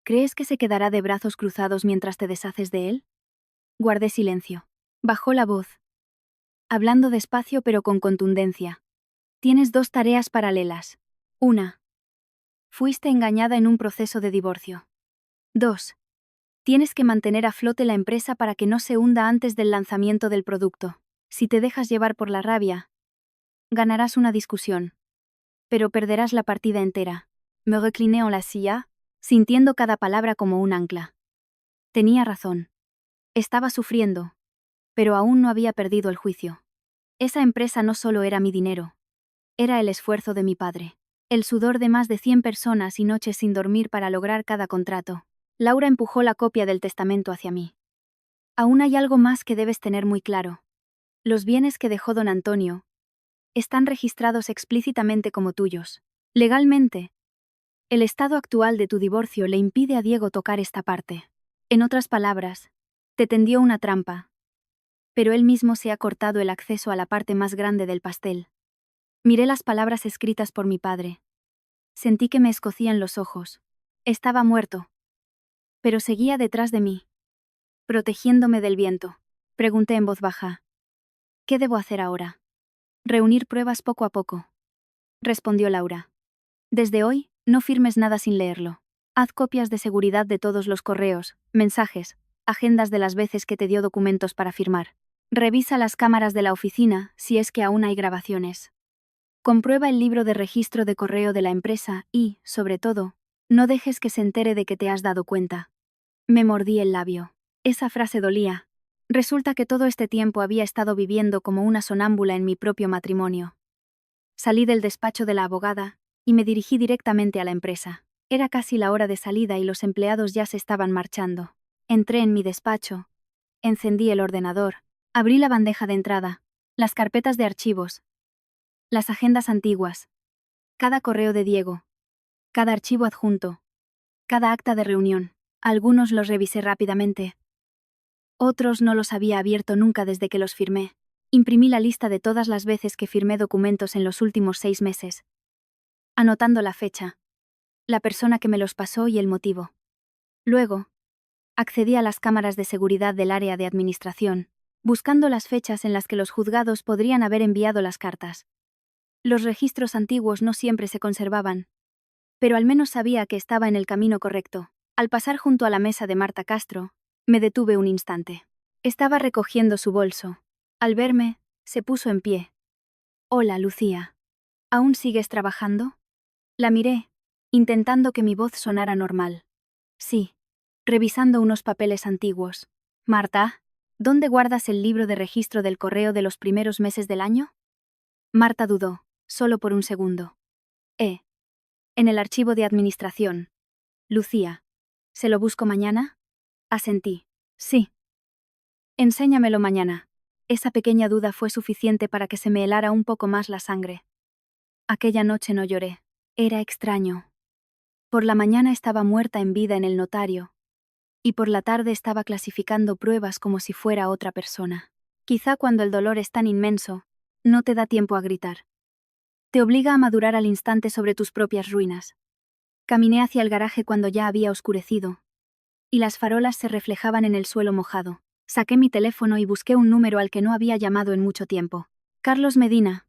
¿Crees que se quedará de brazos cruzados mientras te deshaces de él? Guardé silencio. Bajó la voz, hablando despacio pero con contundencia. Tienes dos tareas paralelas. 1. Fuiste engañada en un proceso de divorcio. 2. Tienes que mantener a flote la empresa para que no se hunda antes del lanzamiento del producto. Si te dejas llevar por la rabia, ganarás una discusión, pero perderás la partida entera. Me recliné en la silla, sintiendo cada palabra como un ancla. Tenía razón. Estaba sufriendo, pero aún no había perdido el juicio. Esa empresa no solo era mi dinero, era el esfuerzo de mi padre, el sudor de más de 100 personas y noches sin dormir para lograr cada contrato. Laura empujó la copia del testamento hacia mí. Aún hay algo más que debes tener muy claro. Los bienes que dejó don Antonio están registrados explícitamente como tuyos. Legalmente, el estado actual de tu divorcio le impide a Diego tocar esta parte. En otras palabras, te tendió una trampa, pero él mismo se ha cortado el acceso a la parte más grande del pastel. Miré las palabras escritas por mi padre. Sentí que me escocían los ojos. Estaba muerto, pero seguía detrás de mí, protegiéndome del viento. Pregunté en voz baja. ¿Qué debo hacer ahora? Reunir pruebas poco a poco. Respondió Laura. Desde hoy, no firmes nada sin leerlo. Haz copias de seguridad de todos los correos, mensajes, agendas de las veces que te dio documentos para firmar. Revisa las cámaras de la oficina, si es que aún hay grabaciones. Comprueba el libro de registro de correo de la empresa y, sobre todo, no dejes que se entere de que te has dado cuenta. Me mordí el labio. Esa frase dolía. Resulta que todo este tiempo había estado viviendo como una sonámbula en mi propio matrimonio. Salí del despacho de la abogada y me dirigí directamente a la empresa. Era casi la hora de salida y los empleados ya se estaban marchando. Entré en mi despacho, encendí el ordenador, abrí la bandeja de entrada, las carpetas de archivos, las agendas antiguas, cada correo de Diego, cada archivo adjunto, cada acta de reunión. Algunos los revisé rápidamente. Otros no los había abierto nunca desde que los firmé. Imprimí la lista de todas las veces que firmé documentos en los últimos 6 meses, anotando la fecha, la persona que me los pasó y el motivo. Luego, accedí a las cámaras de seguridad del área de administración, buscando las fechas en las que los juzgados podrían haber enviado las cartas. Los registros antiguos no siempre se conservaban, pero al menos sabía que estaba en el camino correcto. Al pasar junto a la mesa de Marta Castro, me detuve un instante. Estaba recogiendo su bolso. Al verme, se puso en pie. Hola, Lucía. ¿Aún sigues trabajando? La miré, intentando que mi voz sonara normal. Sí, revisando unos papeles antiguos. Marta, ¿dónde guardas el libro de registro del correo de los primeros meses del año? Marta dudó, solo por un segundo. En el archivo de administración. Lucía. ¿Se lo busco mañana? Asentí. Sí. Enséñamelo mañana. Esa pequeña duda fue suficiente para que se me helara un poco más la sangre. Aquella noche no lloré. Era extraño. Por la mañana estaba muerta en vida en el notario, y por la tarde estaba clasificando pruebas como si fuera otra persona. Quizá cuando el dolor es tan inmenso, no te da tiempo a gritar. Te obliga a madurar al instante sobre tus propias ruinas. Caminé hacia el garaje cuando ya había oscurecido, y las farolas se reflejaban en el suelo mojado. Saqué mi teléfono y busqué un número al que no había llamado en mucho tiempo. Carlos Medina.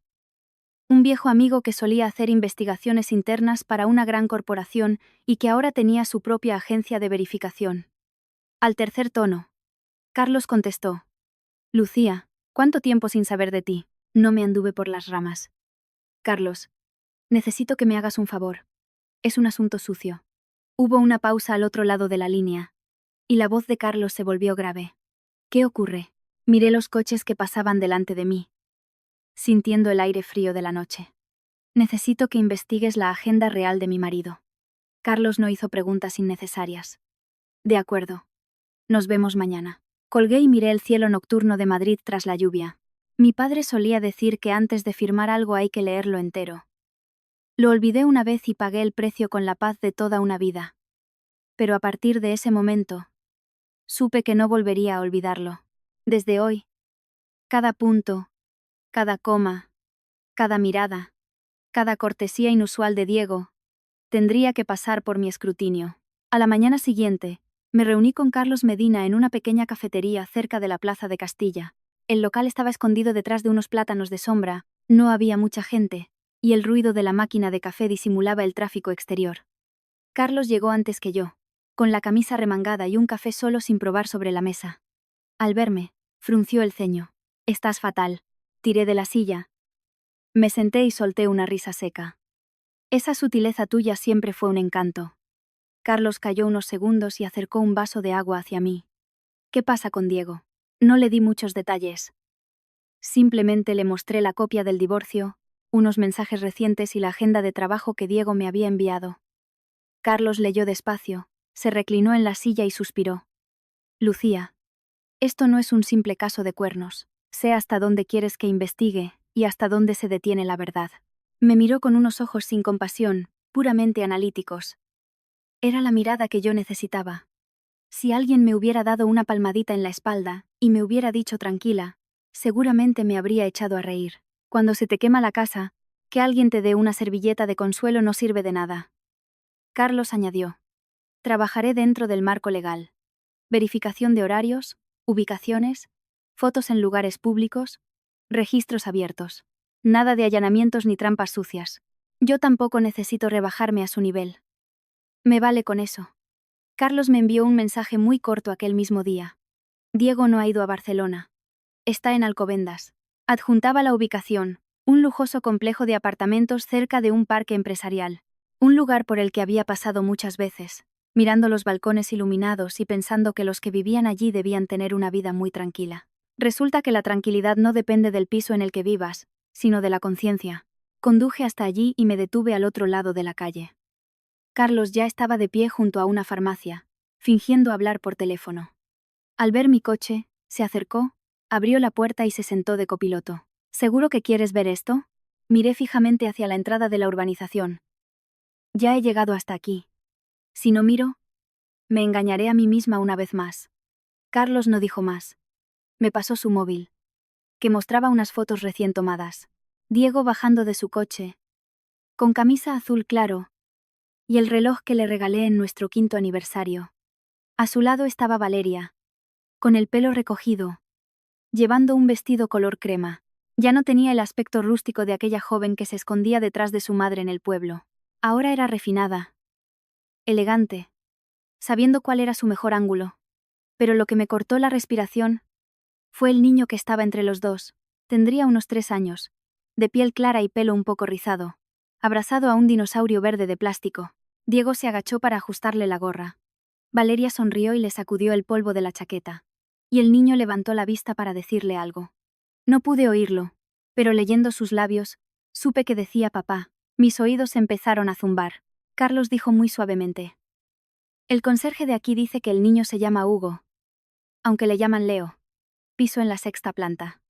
Un viejo amigo que solía hacer investigaciones internas para una gran corporación y que ahora tenía su propia agencia de verificación. Al tercer tono, Carlos contestó. Lucía, ¿cuánto tiempo sin saber de ti? No me anduve por las ramas. Carlos, necesito que me hagas un favor. Es un asunto sucio. Hubo una pausa al otro lado de la línea, y la voz de Carlos se volvió grave. ¿Qué ocurre? Miré los coches que pasaban delante de mí, sintiendo el aire frío de la noche. Necesito que investigues la agenda real de mi marido. Carlos no hizo preguntas innecesarias. De acuerdo. Nos vemos mañana. Colgué y miré el cielo nocturno de Madrid tras la lluvia. Mi padre solía decir que antes de firmar algo hay que leerlo entero. Lo olvidé una vez y pagué el precio con la paz de toda una vida. Pero a partir de ese momento, supe que no volvería a olvidarlo. Desde hoy, cada punto, cada coma, cada mirada, cada cortesía inusual de Diego, tendría que pasar por mi escrutinio. A la mañana siguiente, me reuní con Carlos Medina en una pequeña cafetería cerca de la Plaza de Castilla. El local estaba escondido detrás de unos plátanos de sombra, no había mucha gente, y el ruido de la máquina de café disimulaba el tráfico exterior. Carlos llegó antes que yo, con la camisa remangada y un café solo sin probar sobre la mesa. Al verme, frunció el ceño. Estás fatal. Tiré de la silla. Me senté y solté una risa seca. Esa sutileza tuya siempre fue un encanto. Carlos calló unos segundos y acercó un vaso de agua hacia mí. ¿Qué pasa con Diego? No le di muchos detalles. Simplemente le mostré la copia del divorcio, unos mensajes recientes y la agenda de trabajo que Diego me había enviado. Carlos leyó despacio, se reclinó en la silla y suspiró. Lucía, esto no es un simple caso de cuernos. Sé hasta dónde quieres que investigue y hasta dónde se detiene la verdad. Me miró con unos ojos sin compasión, puramente analíticos. Era la mirada que yo necesitaba. Si alguien me hubiera dado una palmadita en la espalda y me hubiera dicho tranquila, seguramente me habría echado a reír. Cuando se te quema la casa, que alguien te dé una servilleta de consuelo no sirve de nada. Carlos añadió. Trabajaré dentro del marco legal. Verificación de horarios, ubicaciones, fotos en lugares públicos, registros abiertos. Nada de allanamientos ni trampas sucias. Yo tampoco necesito rebajarme a su nivel. Me vale con eso. Carlos me envió un mensaje muy corto aquel mismo día. Diego no ha ido a Barcelona. Está en Alcobendas. Adjuntaba la ubicación, un lujoso complejo de apartamentos cerca de un parque empresarial. Un lugar por el que había pasado muchas veces, mirando los balcones iluminados y pensando que los que vivían allí debían tener una vida muy tranquila. Resulta que la tranquilidad no depende del piso en el que vivas, sino de la conciencia. Conduje hasta allí y me detuve al otro lado de la calle. Carlos ya estaba de pie junto a una farmacia, fingiendo hablar por teléfono. Al ver mi coche, se acercó, abrió la puerta y se sentó de copiloto. ¿Seguro que quieres ver esto? Miré fijamente hacia la entrada de la urbanización. Ya he llegado hasta aquí. Si no miro, me engañaré a mí misma una vez más. Carlos no dijo más. Me pasó su móvil, que mostraba unas fotos recién tomadas. Diego bajando de su coche, con camisa azul claro, y el reloj que le regalé en nuestro 5º aniversario. A su lado estaba Valeria, con el pelo recogido, llevando un vestido color crema. Ya no tenía el aspecto rústico de aquella joven que se escondía detrás de su madre en el pueblo. Ahora era refinada, elegante, sabiendo cuál era su mejor ángulo. Pero lo que me cortó la respiración fue el niño que estaba entre los dos. Tendría unos 3 años, de piel clara y pelo un poco rizado, abrazado a un dinosaurio verde de plástico. Diego se agachó para ajustarle la gorra. Valeria sonrió y le sacudió el polvo de la chaqueta. Y el niño levantó la vista para decirle algo. No pude oírlo, pero leyendo sus labios, supe que decía papá. Mis oídos empezaron a zumbar. Carlos dijo muy suavemente. El conserje de aquí dice que el niño se llama Hugo, aunque le llaman Leo. Piso en la 6ª planta.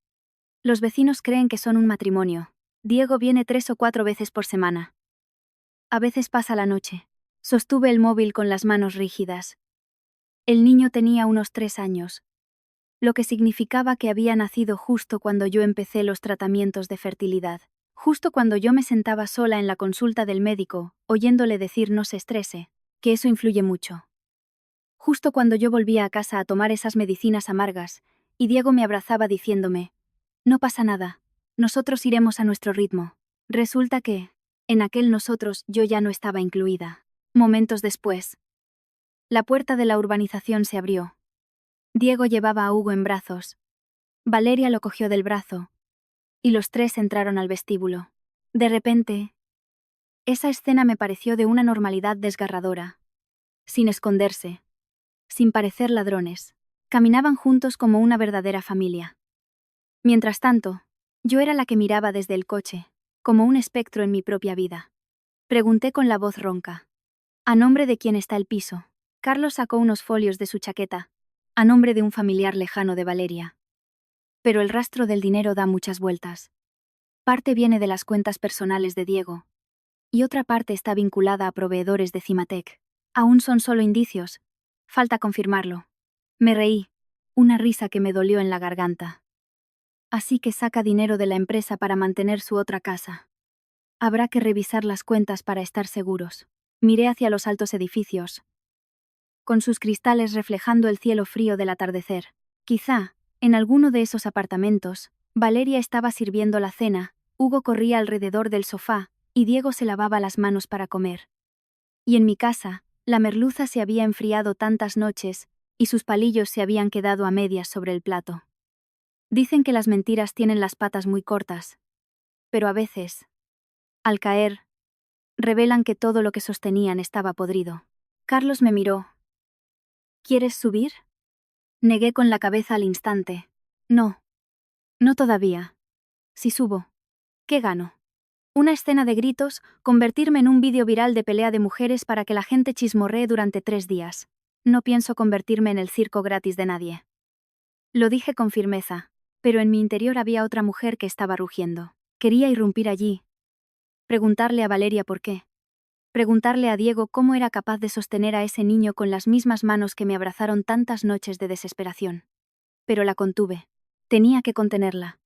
Los vecinos creen que son un matrimonio. Diego viene 3 o 4 veces por semana. A veces pasa la noche. Sostuve el móvil con las manos rígidas. El niño tenía unos 3 años, lo que significaba que había nacido justo cuando yo empecé los tratamientos de fertilidad, justo cuando yo me sentaba sola en la consulta del médico, oyéndole decir no se estrese, que eso influye mucho. justo cuando yo volvía a casa a tomar esas medicinas amargas, y Diego me abrazaba diciéndome, no pasa nada, nosotros iremos a nuestro ritmo. Resulta que, en aquel nosotros yo ya no estaba incluida. Momentos después, la puerta de la urbanización se abrió. Diego llevaba a Hugo en brazos. Valeria lo cogió del brazo, y los tres entraron al vestíbulo. De repente, esa escena me pareció de una normalidad desgarradora. Sin esconderse, sin parecer ladrones, caminaban juntos como una verdadera familia. Mientras tanto, yo era la que miraba desde el coche, como un espectro en mi propia vida. Pregunté con la voz ronca. ¿A nombre de quién está el piso? Carlos sacó unos folios de su chaqueta. A nombre de un familiar lejano de Valeria. Pero el rastro del dinero da muchas vueltas. Parte viene de las cuentas personales de Diego. Y otra parte está vinculada a proveedores de Cimatec. Aún son solo indicios. Falta confirmarlo. Me reí. Una risa que me dolió en la garganta. Así que saca dinero de la empresa para mantener su otra casa. Habrá que revisar las cuentas para estar seguros. Miré hacia los altos edificios, con sus cristales reflejando el cielo frío del atardecer. Quizá, en alguno de esos apartamentos, Valeria estaba sirviendo la cena, Hugo corría alrededor del sofá, y Diego se lavaba las manos para comer. Y en mi casa, la merluza se había enfriado tantas noches, y sus palillos se habían quedado a medias sobre el plato. Dicen que las mentiras tienen las patas muy cortas. Pero a veces, al caer, revelan que todo lo que sostenían estaba podrido. Carlos me miró. ¿Quieres subir? Negué con la cabeza al instante. No. No todavía. Si subo, ¿qué gano? Una escena de gritos, convertirme en un vídeo viral de pelea de mujeres para que la gente chismorree durante 3 días. No pienso convertirme en el circo gratis de nadie. Lo dije con firmeza, pero en mi interior había otra mujer que estaba rugiendo. Quería irrumpir allí. Preguntarle a Valeria por qué. Preguntarle a Diego cómo era capaz de sostener a ese niño con las mismas manos que me abrazaron tantas noches de desesperación. Pero la contuve. Tenía que contenerla.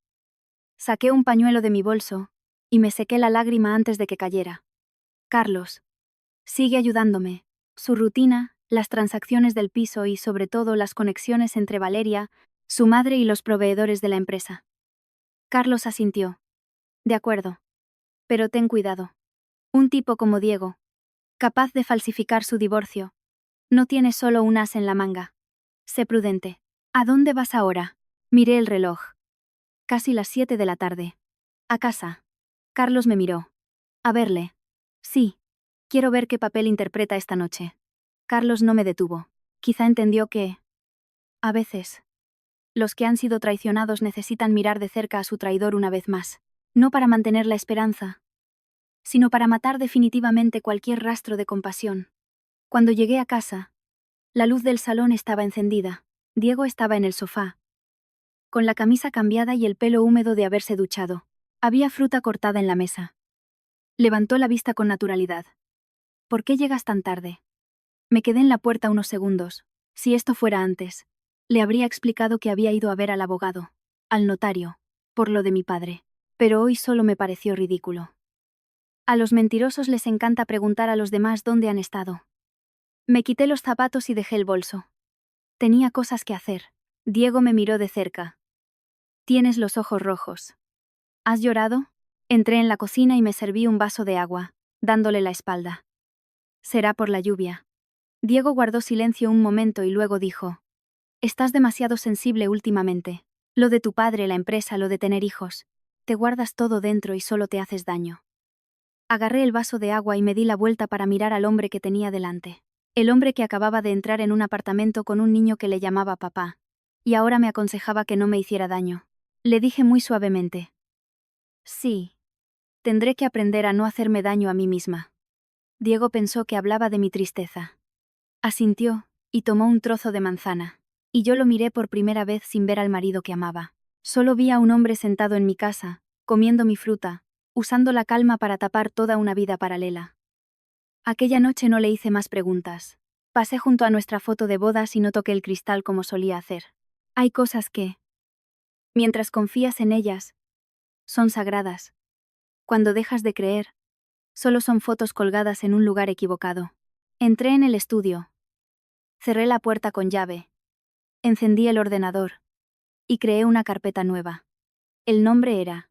Saqué un pañuelo de mi bolso, y me sequé la lágrima antes de que cayera. Carlos. Sigue ayudándome. Su rutina, las transacciones del piso y sobre todo las conexiones entre Valeria, su madre y los proveedores de la empresa. Carlos asintió. De acuerdo. Pero ten cuidado. Un tipo como Diego, capaz de falsificar su divorcio, no tiene solo un as en la manga. Sé prudente. ¿A dónde vas ahora? Miré el reloj. Casi las 7 de la tarde. A casa. Carlos me miró. A verle. Sí. Quiero ver qué papel interpreta esta noche. Carlos no me detuvo. Quizá entendió que, a veces, los que han sido traicionados necesitan mirar de cerca a su traidor una vez más. No para mantener la esperanza, sino para matar definitivamente cualquier rastro de compasión. Cuando llegué a casa, la luz del salón estaba encendida. Diego estaba en el sofá, con la camisa cambiada y el pelo húmedo de haberse duchado. Había fruta cortada en la mesa. Levantó la vista con naturalidad. ¿Por qué llegas tan tarde? Me quedé en la puerta unos segundos. Si esto fuera antes, le habría explicado que había ido a ver al abogado, al notario, por lo de mi padre. Pero hoy solo me pareció ridículo. A los mentirosos les encanta preguntar a los demás dónde han estado. Me quité los zapatos y dejé el bolso. Tenía cosas que hacer. Diego me miró de cerca. Tienes los ojos rojos. ¿Has llorado? Entré en la cocina y me serví un vaso de agua, dándole la espalda. Será por la lluvia. Diego guardó silencio un momento y luego dijo: Estás demasiado sensible últimamente. Lo de tu padre, la empresa, lo de tener hijos. Te guardas todo dentro y solo te haces daño. Agarré el vaso de agua y me di la vuelta para mirar al hombre que tenía delante. El hombre que acababa de entrar en un apartamento con un niño que le llamaba papá. Y ahora me aconsejaba que no me hiciera daño. Le dije muy suavemente: Sí. Tendré que aprender a no hacerme daño a mí misma. Diego pensó que hablaba de mi tristeza. Asintió, y tomó un trozo de manzana. Y yo lo miré por primera vez sin ver al marido que amaba. Solo vi a un hombre sentado en mi casa, comiendo mi fruta, usando la calma para tapar toda una vida paralela. Aquella noche no le hice más preguntas. Pasé junto a nuestra foto de bodas y no toqué el cristal como solía hacer. Hay cosas que, mientras confías en ellas, son sagradas. Cuando dejas de creer, solo son fotos colgadas en un lugar equivocado. Entré en el estudio. Cerré la puerta con llave. Encendí el ordenador. Y creé una carpeta nueva. El nombre era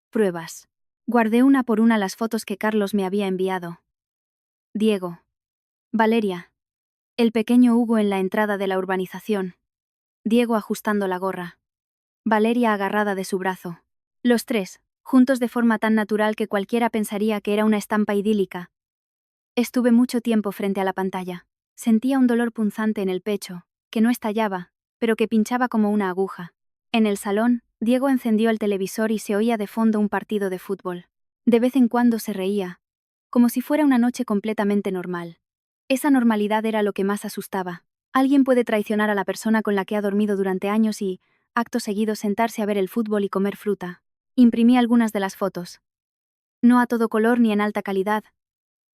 Pruebas. Guardé una por una las fotos que Carlos me había enviado. Diego. Valeria. El pequeño Hugo en la entrada de la urbanización. Diego ajustando la gorra. Valeria agarrada de su brazo. Los tres, juntos de forma tan natural que cualquiera pensaría que era una estampa idílica. Estuve mucho tiempo frente a la pantalla. Sentía un dolor punzante en el pecho, que no estallaba, pero que pinchaba como una aguja. En el salón, Diego encendió el televisor y se oía de fondo un partido de fútbol. De vez en cuando se reía, como si fuera una noche completamente normal. Esa normalidad era lo que más asustaba. Alguien puede traicionar a la persona con la que ha dormido durante años y, acto seguido, sentarse a ver el fútbol y comer fruta. Imprimí algunas de las fotos. No a todo color ni en alta calidad,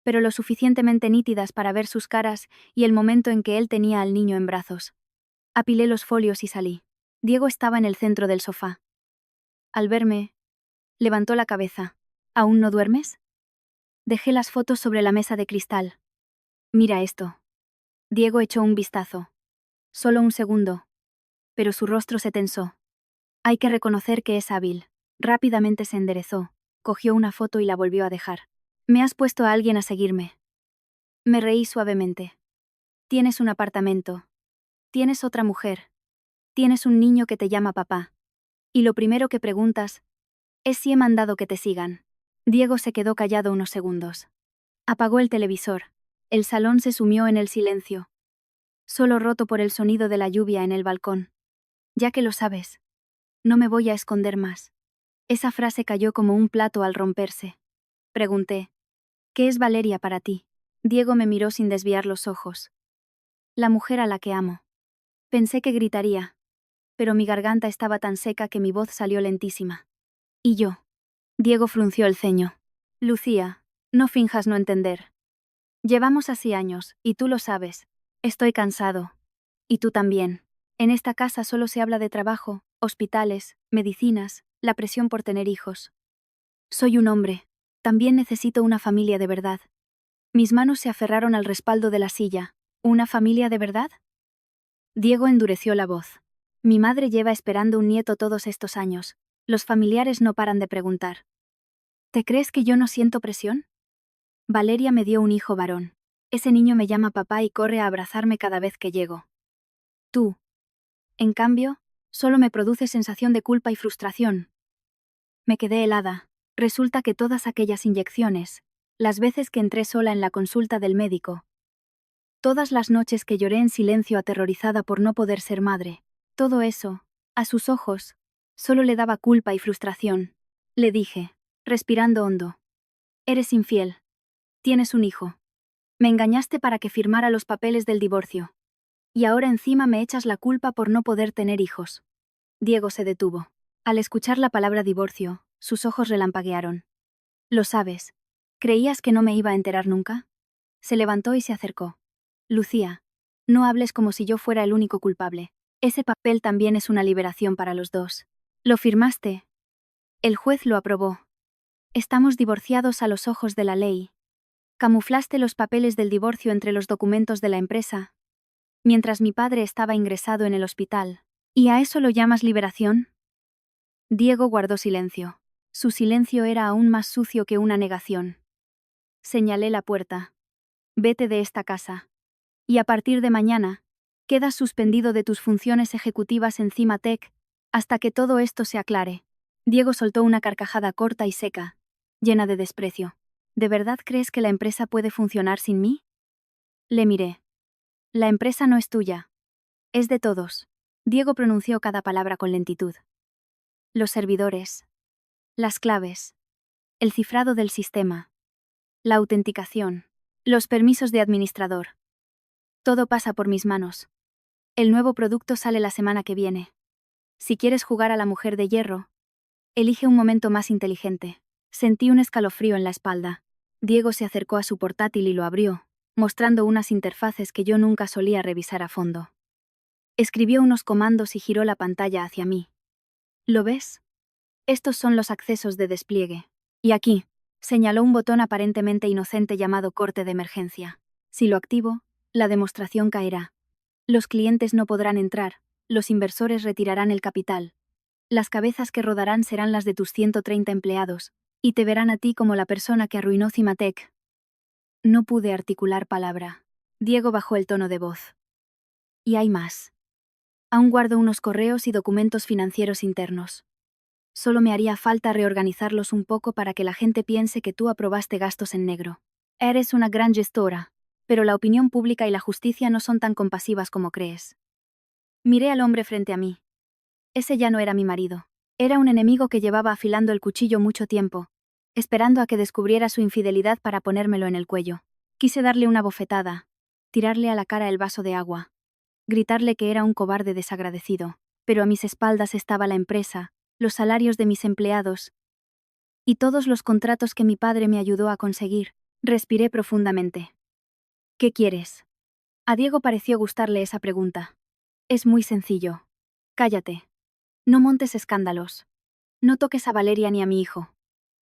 pero lo suficientemente nítidas para ver sus caras y el momento en que él tenía al niño en brazos. Apilé los folios y salí. Diego estaba en el centro del sofá. Al verme, levantó la cabeza. ¿Aún no duermes? Dejé las fotos sobre la mesa de cristal. Mira esto. Diego echó un vistazo. Solo un segundo. Pero su rostro se tensó. Hay que reconocer que es hábil. Rápidamente se enderezó, cogió una foto y la volvió a dejar. Me has puesto a alguien a seguirme. Me reí suavemente. Tienes un apartamento. Tienes otra mujer. Tienes un niño que te llama papá. Y lo primero que preguntas es si he mandado que te sigan. Diego se quedó callado unos segundos. Apagó el televisor. El salón se sumió en el silencio, solo roto por el sonido de la lluvia en el balcón. Ya que lo sabes, no me voy a esconder más. Esa frase cayó como un plato al romperse. Pregunté, ¿qué es Valeria para ti? Diego me miró sin desviar los ojos. La mujer a la que amo. Pensé que gritaría, pero mi garganta estaba tan seca que mi voz salió lentísima. ¿Y yo? Diego frunció el ceño. Lucía, no finjas no entender. Llevamos así años, y tú lo sabes. Estoy cansado. Y tú también. En esta casa solo se habla de trabajo, hospitales, medicinas, la presión por tener hijos. Soy un hombre. También necesito una familia de verdad. Mis manos se aferraron al respaldo de la silla. ¿Una familia de verdad? Diego endureció la voz. Mi madre lleva esperando un nieto todos estos años. Los familiares no paran de preguntar. ¿Te crees que yo no siento presión? Valeria me dio un hijo varón. Ese niño me llama papá y corre a abrazarme cada vez que llego. Tú, en cambio, solo me produce sensación de culpa y frustración. Me quedé helada. Resulta que todas aquellas inyecciones, las veces que entré sola en la consulta del médico, todas las noches que lloré en silencio aterrorizada por no poder ser madre, todo eso, a sus ojos, solo le daba culpa y frustración. Le dije, respirando hondo. Eres infiel. Tienes un hijo. Me engañaste para que firmara los papeles del divorcio. Y ahora encima me echas la culpa por no poder tener hijos. Diego se detuvo. Al escuchar la palabra divorcio, sus ojos relampaguearon. Lo sabes. ¿Creías que no me iba a enterar nunca? Se levantó y se acercó. Lucía, no hables como si yo fuera el único culpable. Ese papel también es una liberación para los dos. Lo firmaste. El juez lo aprobó. Estamos divorciados a los ojos de la ley. Camuflaste los papeles del divorcio entre los documentos de la empresa, mientras mi padre estaba ingresado en el hospital. ¿Y a eso lo llamas liberación? Diego guardó silencio. Su silencio era aún más sucio que una negación. Señalé la puerta. Vete de esta casa. Y a partir de mañana, quedas suspendido de tus funciones ejecutivas en Cimatec, hasta que todo esto se aclare. Diego soltó una carcajada corta y seca, llena de desprecio. ¿De verdad crees que la empresa puede funcionar sin mí? Le miré. La empresa no es tuya. Es de todos. Diego pronunció cada palabra con lentitud. Los servidores. Las claves. El cifrado del sistema. La autenticación. Los permisos de administrador. Todo pasa por mis manos. El nuevo producto sale la semana que viene. Si quieres jugar a la mujer de hierro, elige un momento más inteligente. Sentí un escalofrío en la espalda. Diego se acercó a su portátil y lo abrió, mostrando unas interfaces que yo nunca solía revisar a fondo. Escribió unos comandos y giró la pantalla hacia mí. ¿Lo ves? Estos son los accesos de despliegue. Y aquí, señaló un botón aparentemente inocente llamado corte de emergencia. Si lo activo, la demostración caerá. Los clientes no podrán entrar, los inversores retirarán el capital. Las cabezas que rodarán serán las de tus 130 empleados, y te verán a ti como la persona que arruinó Cimatec. No pude articular palabra. Diego bajó el tono de voz. Y hay más. Aún guardo unos correos y documentos financieros internos. Solo me haría falta reorganizarlos un poco para que la gente piense que tú aprobaste gastos en negro. Eres una gran gestora, pero la opinión pública y la justicia no son tan compasivas como crees. Miré al hombre frente a mí. Ese ya no era mi marido. Era un enemigo que llevaba afilando el cuchillo mucho tiempo, esperando a que descubriera su infidelidad para ponérmelo en el cuello. Quise darle una bofetada, tirarle a la cara el vaso de agua, gritarle que era un cobarde desagradecido, pero a mis espaldas estaba la empresa, los salarios de mis empleados y todos los contratos que mi padre me ayudó a conseguir. Respiré profundamente. ¿Qué quieres? A Diego pareció gustarle esa pregunta. Es muy sencillo. Cállate. No montes escándalos. No toques a Valeria ni a mi hijo.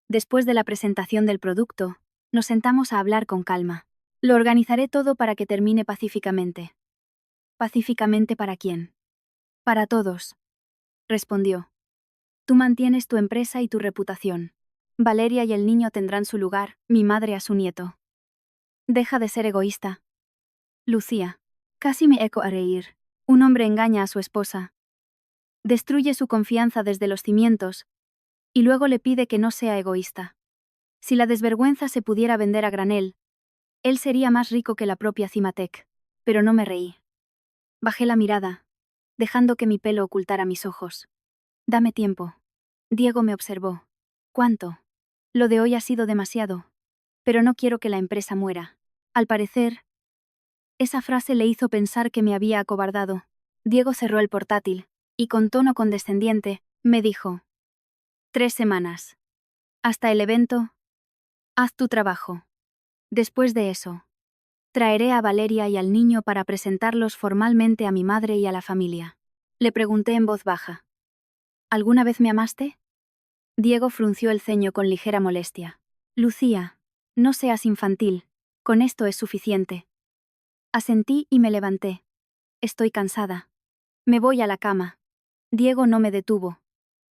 Después de la presentación del producto, nos sentamos a hablar con calma. Lo organizaré todo para que termine pacíficamente. ¿Pacíficamente para quién? Para todos, respondió. Tú mantienes tu empresa y tu reputación. Valeria y el niño tendrán su lugar, mi madre a su nieto. Deja de ser egoísta. Lucía. Casi me eco a reír. Un hombre engaña a su esposa. Destruye su confianza desde los cimientos, y luego le pide que no sea egoísta. Si la desvergüenza se pudiera vender a granel, él sería más rico que la propia Cimatec. Pero no me reí. Bajé la mirada, dejando que mi pelo ocultara mis ojos. Dame tiempo. Diego me observó. ¿Cuánto? Lo de hoy ha sido demasiado. Pero no quiero que la empresa muera. Al parecer, esa frase le hizo pensar que me había acobardado. Diego cerró el portátil, y con tono condescendiente, me dijo: 3 semanas. Hasta el evento, haz tu trabajo. Después de eso, traeré a Valeria y al niño para presentarlos formalmente a mi madre y a la familia. Le pregunté en voz baja: ¿Alguna vez me amaste? Diego frunció el ceño con ligera molestia. Lucía, no seas infantil, con esto es suficiente. Asentí y me levanté. Estoy cansada. Me voy a la cama. Diego no me detuvo.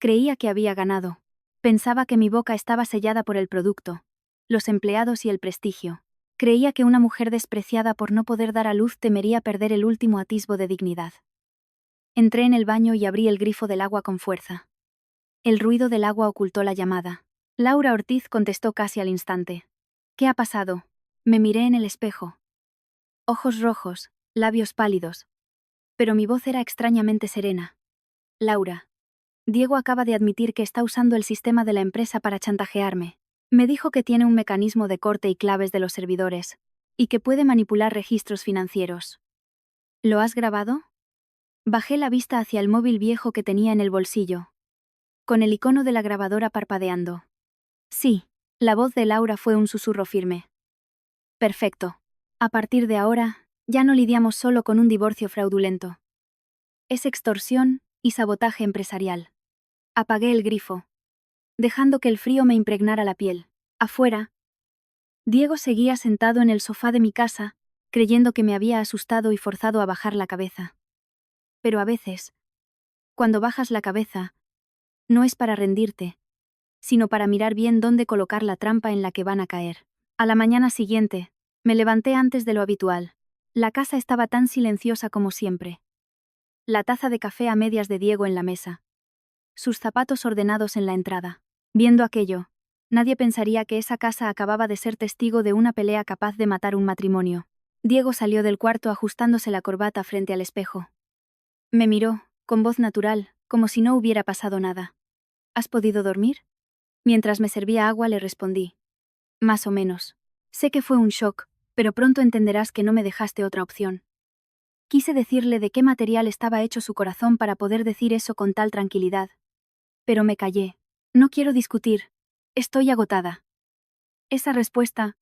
Creía que había ganado. Pensaba que mi boca estaba sellada por el producto, los empleados y el prestigio. Creía que una mujer despreciada por no poder dar a luz temería perder el último atisbo de dignidad. Entré en el baño y abrí el grifo del agua con fuerza. El ruido del agua ocultó la llamada. Laura Ortiz contestó casi al instante. ¿Qué ha pasado? Me miré en el espejo. Ojos rojos, labios pálidos. Pero mi voz era extrañamente serena. Laura. Diego acaba de admitir que está usando el sistema de la empresa para chantajearme. Me dijo que tiene un mecanismo de corte y claves de los servidores, y que puede manipular registros financieros. ¿Lo has grabado? Bajé la vista hacia el móvil viejo que tenía en el bolsillo, con el icono de la grabadora parpadeando. Sí, la voz de Laura fue un susurro firme. Perfecto. A partir de ahora, ya no lidiamos solo con un divorcio fraudulento. Es extorsión y sabotaje empresarial. Apagué el grifo, dejando que el frío me impregnara la piel. Afuera, Diego seguía sentado en el sofá de mi casa, creyendo que me había asustado y forzado a bajar la cabeza. Pero a veces, cuando bajas la cabeza, no es para rendirte, sino para mirar bien dónde colocar la trampa en la que van a caer. A la mañana siguiente, me levanté antes de lo habitual. La casa estaba tan silenciosa como siempre. La taza de café a medias de Diego en la mesa. Sus zapatos ordenados en la entrada. Viendo aquello, nadie pensaría que esa casa acababa de ser testigo de una pelea capaz de matar un matrimonio. Diego salió del cuarto ajustándose la corbata frente al espejo. Me miró, con voz natural, como si no hubiera pasado nada. ¿Has podido dormir? Mientras me servía agua le respondí. Más o menos. Sé que fue un shock, pero pronto entenderás que no me dejaste otra opción. Quise decirle de qué material estaba hecho su corazón para poder decir eso con tal tranquilidad. Pero me callé. No quiero discutir. Estoy agotada. Esa respuesta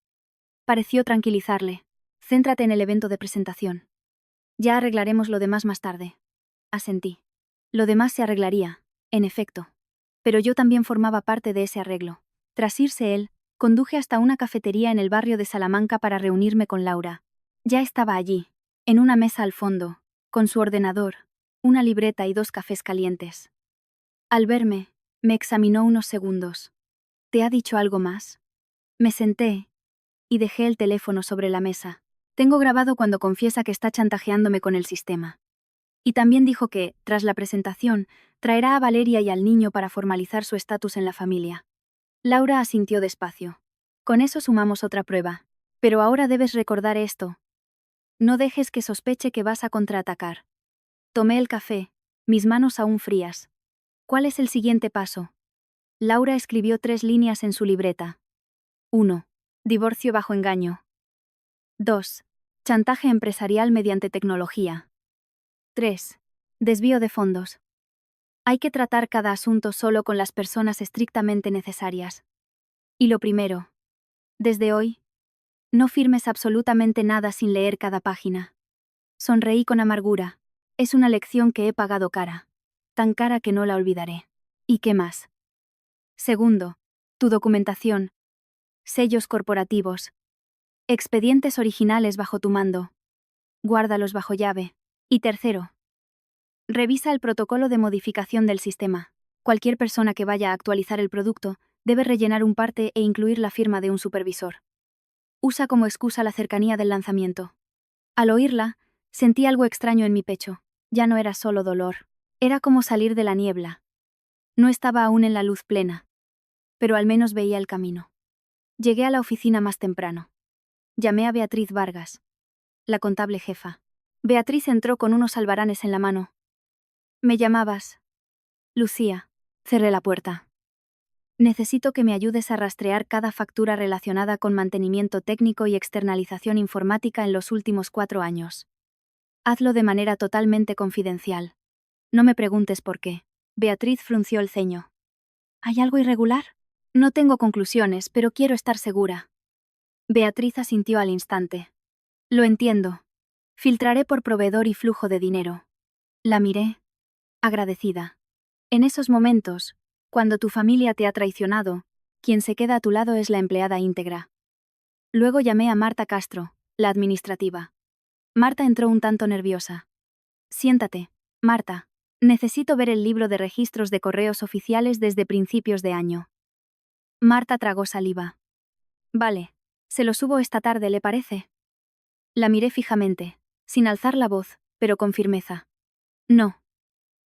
pareció tranquilizarle. Céntrate en el evento de presentación. Ya arreglaremos lo demás más tarde. Asentí. Lo demás se arreglaría, en efecto. Pero yo también formaba parte de ese arreglo. Tras irse él, conduje hasta una cafetería en el barrio de Salamanca para reunirme con Laura. Ya estaba allí, en una mesa al fondo, con su ordenador, una libreta y 2 cafés calientes. Al verme, me examinó unos segundos. ¿Te ha dicho algo más? Me senté y dejé el teléfono sobre la mesa. Tengo grabado cuando confiesa que está chantajeándome con el sistema. Y también dijo que, tras la presentación, traerá a Valeria y al niño para formalizar su estatus en la familia. Laura asintió despacio. Con eso sumamos otra prueba. Pero ahora debes recordar esto. No dejes que sospeche que vas a contraatacar. Tomé el café, mis manos aún frías. ¿Cuál es el siguiente paso? Laura escribió 3 líneas en su libreta. 1. Divorcio bajo engaño. 2. Chantaje empresarial mediante tecnología. 3. Desvío de fondos. Hay que tratar cada asunto solo con las personas estrictamente necesarias. Y lo primero. Desde hoy, no firmes absolutamente nada sin leer cada página. Sonreí con amargura. Es una lección que he pagado cara. Tan cara que no la olvidaré. ¿Y qué más? Segundo, tu documentación. Sellos corporativos. Expedientes originales bajo tu mando. Guárdalos bajo llave. Y tercero, revisa el protocolo de modificación del sistema. Cualquier persona que vaya a actualizar el producto debe rellenar un parte e incluir la firma de un supervisor. Usa como excusa la cercanía del lanzamiento. Al oírla, sentí algo extraño en mi pecho. Ya no era solo dolor. Era como salir de la niebla. No estaba aún en la luz plena. Pero al menos veía el camino. Llegué a la oficina más temprano. Llamé a Beatriz Vargas, la contable jefa. Beatriz entró con unos albaranes en la mano. ¿Me llamabas? Lucía. Cerré la puerta. Necesito que me ayudes a rastrear cada factura relacionada con mantenimiento técnico y externalización informática en los últimos 4 años. Hazlo de manera totalmente confidencial. No me preguntes por qué. Beatriz frunció el ceño. ¿Hay algo irregular? No tengo conclusiones, pero quiero estar segura. Beatriz asintió al instante. Lo entiendo. Filtraré por proveedor y flujo de dinero. La miré, agradecida. En esos momentos, cuando tu familia te ha traicionado, quien se queda a tu lado es la empleada íntegra. Luego llamé a Marta Castro, la administrativa. Marta entró un tanto nerviosa. Siéntate, Marta. Necesito ver el libro de registros de correos oficiales desde principios de año. Marta tragó saliva. Vale, se lo subo esta tarde, ¿le parece? La miré fijamente, sin alzar la voz, pero con firmeza. No.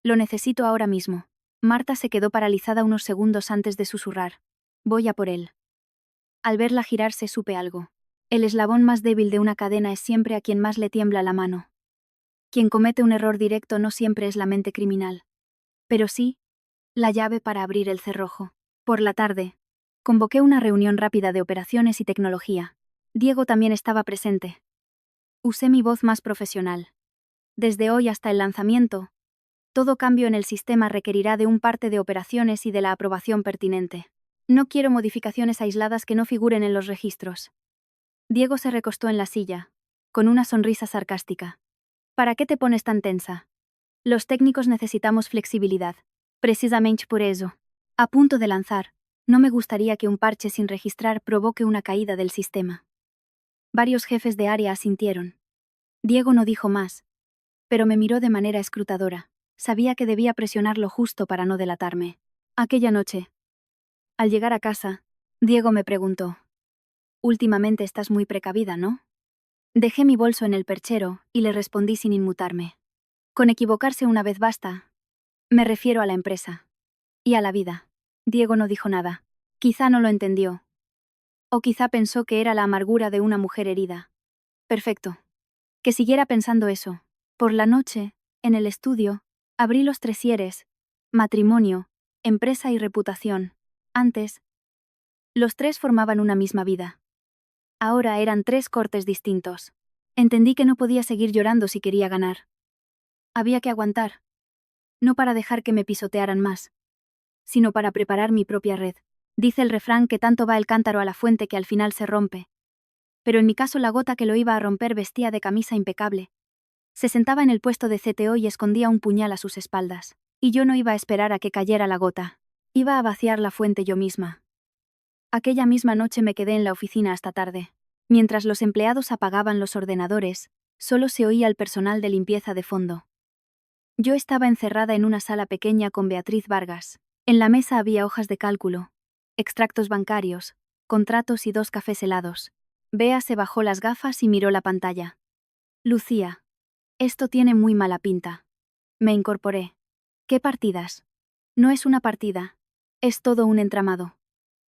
Lo necesito ahora mismo. Marta se quedó paralizada unos segundos antes de susurrar. Voy a por él. Al verla girarse supe algo. El eslabón más débil de una cadena es siempre a quien más le tiembla la mano. Quien comete un error directo no siempre es la mente criminal. Pero sí, la llave para abrir el cerrojo. Por la tarde, convoqué una reunión rápida de operaciones y tecnología. Diego también estaba presente. Usé mi voz más profesional. Desde hoy hasta el lanzamiento, todo cambio en el sistema requerirá de un parte de operaciones y de la aprobación pertinente. No quiero modificaciones aisladas que no figuren en los registros. Diego se recostó en la silla, con una sonrisa sarcástica. ¿Para qué te pones tan tensa? Los técnicos necesitamos flexibilidad. Precisamente por eso. A punto de lanzar, no me gustaría que un parche sin registrar provoque una caída del sistema. Varios jefes de área asintieron. Diego no dijo más, pero me miró de manera escrutadora. Sabía que debía presionar lo justo para no delatarme. Aquella noche, al llegar a casa, Diego me preguntó: «Últimamente estás muy precavida, ¿no?» Dejé mi bolso en el perchero y le respondí sin inmutarme. Con equivocarse una vez basta. Me refiero a la empresa. Y a la vida. Diego no dijo nada. Quizá no lo entendió. O quizá pensó que era la amargura de una mujer herida. Perfecto. Que siguiera pensando eso. Por la noche, en el estudio, abrí los tresieres: matrimonio, empresa y reputación. Antes, los 3 formaban una misma vida. Ahora eran 3 cortes distintos. Entendí que no podía seguir llorando si quería ganar. Había que aguantar. No para dejar que me pisotearan más, sino para preparar mi propia red. Dice el refrán que tanto va el cántaro a la fuente que al final se rompe. Pero en mi caso la gota que lo iba a romper vestía de camisa impecable. Se sentaba en el puesto de CTO y escondía un puñal a sus espaldas. Y yo no iba a esperar a que cayera la gota. Iba a vaciar la fuente yo misma. Aquella misma noche me quedé en la oficina hasta tarde. Mientras los empleados apagaban los ordenadores, Solo se oía al personal de limpieza de fondo. Yo estaba encerrada en una sala pequeña con Beatriz Vargas. En la mesa había hojas de cálculo, extractos bancarios, contratos y 2 cafés helados. Bea se bajó las gafas y miró la pantalla. Lucía. Esto tiene muy mala pinta. Me incorporé. ¿Qué partidas? No es una partida. Es todo un entramado.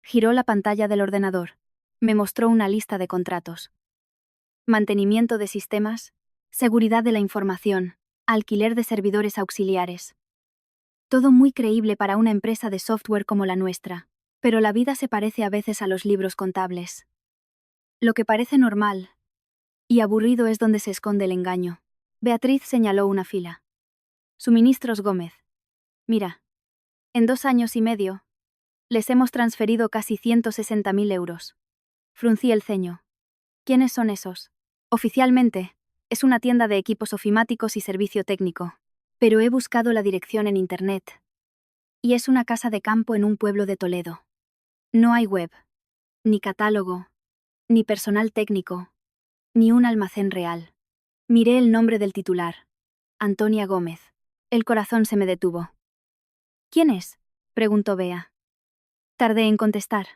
Giró la pantalla del ordenador. Me mostró una lista de contratos. Mantenimiento de sistemas, seguridad de la información, alquiler de servidores auxiliares. Todo muy creíble para una empresa de software como la nuestra, pero la vida se parece a veces a los libros contables. Lo que parece normal y aburrido es donde se esconde el engaño. Beatriz señaló una fila. Suministros Gómez. Mira. En 2 años y medio, les hemos transferido casi 160.000 euros. Fruncí el ceño. ¿Quiénes son esos? Oficialmente, es una tienda de equipos ofimáticos y servicio técnico. Pero he buscado la dirección en internet. Y es una casa de campo en un pueblo de Toledo. No hay web, ni catálogo, ni personal técnico, ni un almacén real. Miré el nombre del titular. Antonia Gómez. El corazón se me detuvo. ¿Quién es? Preguntó Bea. Tardé en contestar.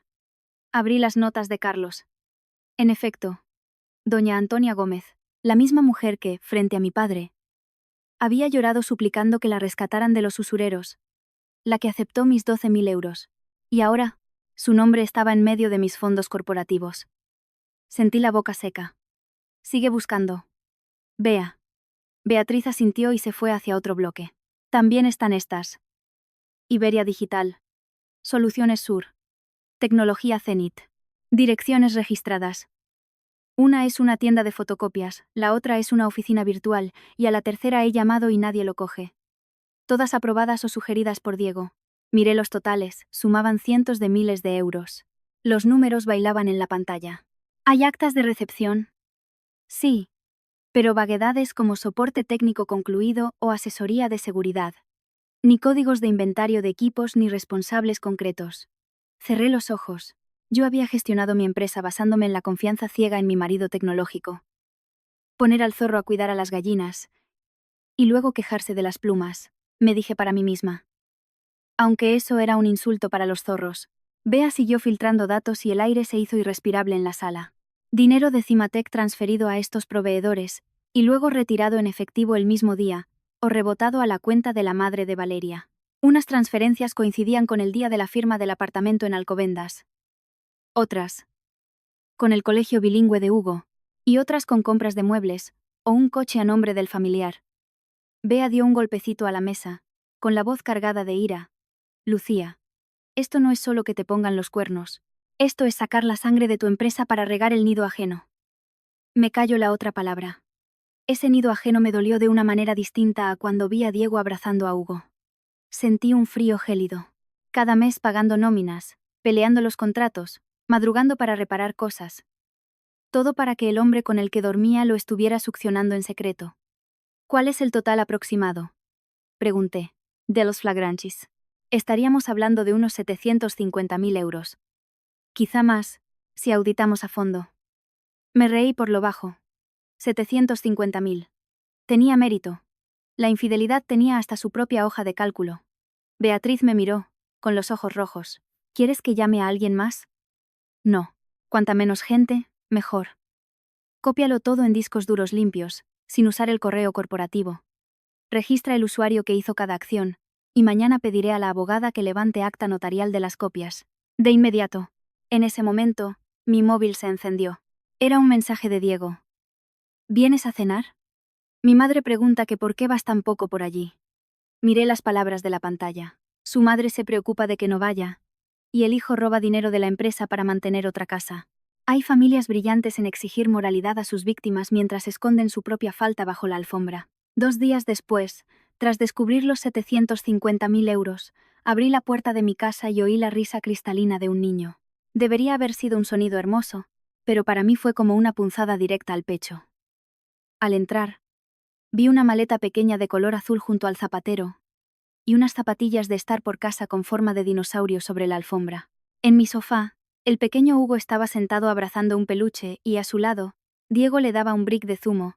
Abrí las notas de Carlos. En efecto, doña Antonia Gómez, la misma mujer que, frente a mi padre, había llorado suplicando que la rescataran de los usureros, la que aceptó mis 12.000 euros, y ahora, su nombre estaba en medio de mis fondos corporativos. Sentí la boca seca. Sigue buscando. Bea. Beatriz asintió y se fue hacia otro bloque. También están estas. Iberia Digital. Soluciones Sur. Tecnología Zenit. Direcciones registradas. Una es una tienda de fotocopias, la otra es una oficina virtual, y a la tercera he llamado y nadie lo coge. Todas aprobadas o sugeridas por Diego. Miré los totales, sumaban cientos de miles de euros. Los números bailaban en la pantalla. ¿Hay actas de recepción? Sí. Pero vaguedades como soporte técnico concluido o asesoría de seguridad. Ni códigos de inventario de equipos ni responsables concretos. Cerré los ojos. Yo había gestionado mi empresa basándome en la confianza ciega en mi marido tecnológico. Poner al zorro a cuidar a las gallinas. Y luego quejarse de las plumas, me dije para mí misma. Aunque eso era un insulto para los zorros, Bea siguió filtrando datos y el aire se hizo irrespirable en la sala. Dinero de Cimatec transferido a estos proveedores, y luego retirado en efectivo el mismo día, o rebotado a la cuenta de la madre de Valeria. Unas transferencias coincidían con el día de la firma del apartamento en Alcobendas. Otras, con el colegio bilingüe de Hugo, y otras con compras de muebles, o un coche a nombre del familiar. Bea dio un golpecito a la mesa, con la voz cargada de ira. Lucía, esto no es solo que te pongan los cuernos. Esto es sacar la sangre de tu empresa para regar el nido ajeno. Me callo la otra palabra. Ese nido ajeno me dolió de una manera distinta a cuando vi a Diego abrazando a Hugo. Sentí un frío gélido. Cada mes pagando nóminas, peleando los contratos, madrugando para reparar cosas. Todo para que el hombre con el que dormía lo estuviera succionando en secreto. ¿Cuál es el total aproximado? Pregunté. De los flagranchis. Estaríamos hablando de unos 750.000 euros. Quizá más, si auditamos a fondo. Me reí por lo bajo. 750.000. Tenía mérito. La infidelidad tenía hasta su propia hoja de cálculo. Beatriz me miró, con los ojos rojos. ¿Quieres que llame a alguien más? No. Cuanta menos gente, mejor. Cópialo todo en discos duros limpios, sin usar el correo corporativo. Registra el usuario que hizo cada acción, y mañana pediré a la abogada que levante acta notarial de las copias. De inmediato. En ese momento, mi móvil se encendió. Era un mensaje de Diego. ¿Vienes a cenar? Mi madre pregunta que por qué vas tan poco por allí. Miré las palabras de la pantalla. Su madre se preocupa de que no vaya, y el hijo roba dinero de la empresa para mantener otra casa. Hay familias brillantes en exigir moralidad a sus víctimas mientras esconden su propia falta bajo la alfombra. 2 días después, tras descubrir los 750.000 euros, abrí la puerta de mi casa y oí la risa cristalina de un niño. Debería haber sido un sonido hermoso, pero para mí fue como una punzada directa al pecho. Al entrar, vi una maleta pequeña de color azul junto al zapatero, y unas zapatillas de estar por casa con forma de dinosaurio sobre la alfombra. En mi sofá, el pequeño Hugo estaba sentado abrazando un peluche y a su lado, Diego le daba un brick de zumo,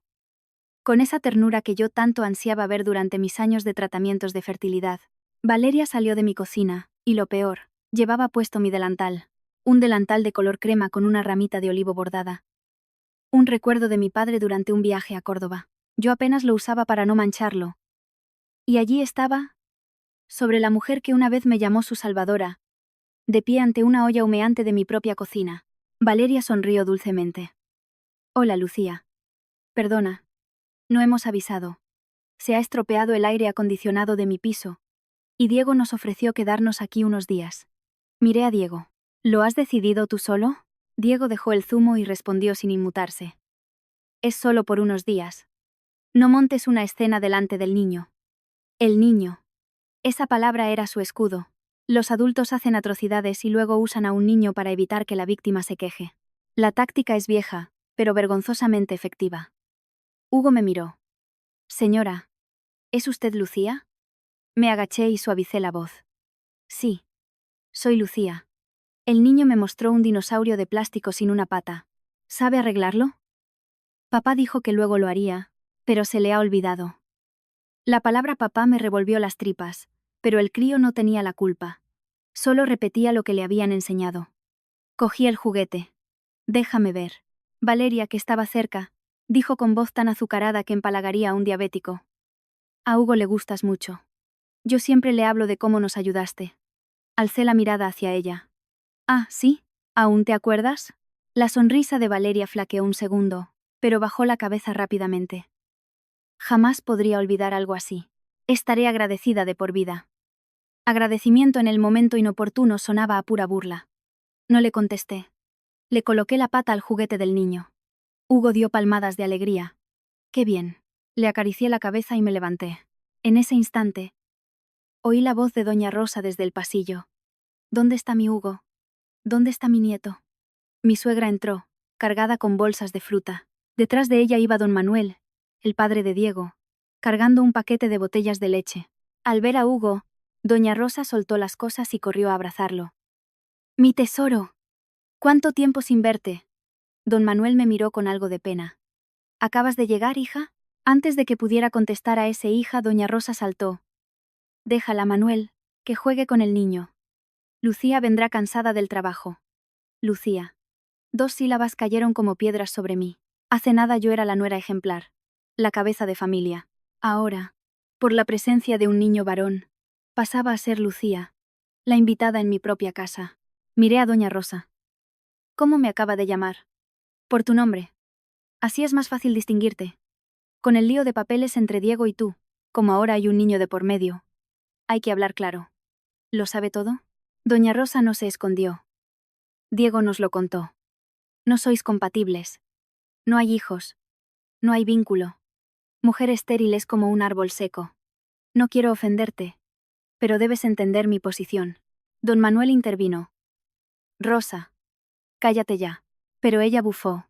con esa ternura que yo tanto ansiaba ver durante mis años de tratamientos de fertilidad. Valeria salió de mi cocina, y lo peor, llevaba puesto mi delantal. Un delantal de color crema con una ramita de olivo bordada. Un recuerdo de mi padre durante un viaje a Córdoba. Yo apenas lo usaba para no mancharlo. Y allí estaba, sobre la mujer que una vez me llamó su salvadora, de pie ante una olla humeante de mi propia cocina. Valeria sonrió dulcemente. Hola, Lucía. Perdona. No hemos avisado. Se ha estropeado el aire acondicionado de mi piso, y Diego nos ofreció quedarnos aquí unos días. Miré a Diego. ¿Lo has decidido tú solo? Diego dejó el zumo y respondió sin inmutarse. Es solo por unos días. No montes una escena delante del niño. El niño. Esa palabra era su escudo. Los adultos hacen atrocidades y luego usan a un niño para evitar que la víctima se queje. La táctica es vieja, pero vergonzosamente efectiva. Hugo me miró. Señora, ¿es usted Lucía? Me agaché y suavicé la voz. Sí. Soy Lucía. El niño me mostró un dinosaurio de plástico sin una pata. ¿Sabe arreglarlo? Papá dijo que luego lo haría, pero se le ha olvidado. La palabra papá me revolvió las tripas, pero el crío no tenía la culpa. Solo repetía lo que le habían enseñado. Cogí el juguete. Déjame ver. Valeria, que estaba cerca, dijo con voz tan azucarada que empalagaría a un diabético. A Hugo le gustas mucho. Yo siempre le hablo de cómo nos ayudaste. Alcé la mirada hacia ella. Ah, ¿sí? ¿Aún te acuerdas? La sonrisa de Valeria flaqueó un segundo, pero bajó la cabeza rápidamente. Jamás podría olvidar algo así. Estaré agradecida de por vida. Agradecimiento en el momento inoportuno sonaba a pura burla. No le contesté. Le coloqué la pata al juguete del niño. Hugo dio palmadas de alegría. ¡Qué bien! Le acaricié la cabeza y me levanté. En ese instante, oí la voz de doña Rosa desde el pasillo. ¿Dónde está mi Hugo? ¿Dónde está mi nieto? Mi suegra entró, cargada con bolsas de fruta. Detrás de ella iba don Manuel, el padre de Diego, cargando un paquete de botellas de leche. Al ver a Hugo, doña Rosa soltó las cosas y corrió a abrazarlo. ¡Mi tesoro! ¿Cuánto tiempo sin verte? Don Manuel me miró con algo de pena. ¿Acabas de llegar, hija? Antes de que pudiera contestar a ese hija, doña Rosa saltó. Déjala, Manuel, que juegue con el niño. Lucía vendrá cansada del trabajo. Lucía. 2 sílabas cayeron como piedras sobre mí. Hace nada yo era la nuera ejemplar, la cabeza de familia. Ahora, por la presencia de un niño varón, pasaba a ser Lucía, la invitada en mi propia casa. Miré a doña Rosa. ¿Cómo me acaba de llamar? Por tu nombre. Así es más fácil distinguirte. Con el lío de papeles entre Diego y tú, como ahora hay un niño de por medio, hay que hablar claro. ¿Lo sabe todo? Doña Rosa no se escondió. Diego nos lo contó. No sois compatibles. No hay hijos. No hay vínculo. Mujer estéril es como un árbol seco. No quiero ofenderte, pero debes entender mi posición. Don Manuel intervino. Rosa. Cállate ya. Pero ella bufó.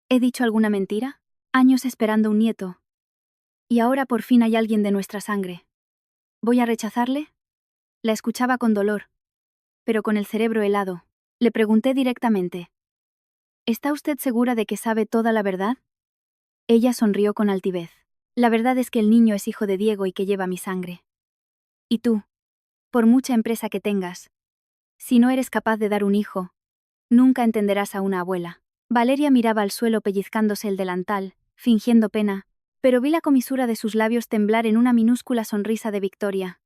¿He dicho alguna mentira? Años esperando un nieto. Y ahora por fin hay alguien de nuestra sangre. ¿Voy a rechazarle? La escuchaba con dolor, pero con el cerebro helado. Le pregunté directamente. ¿Está usted segura de que sabe toda la verdad? Ella sonrió con altivez. La verdad es que el niño es hijo de Diego y que lleva mi sangre. Y tú, por mucha empresa que tengas, si no eres capaz de dar un hijo, nunca entenderás a una abuela. Valeria miraba al suelo pellizcándose el delantal, fingiendo pena, pero vi la comisura de sus labios temblar en una minúscula sonrisa de victoria.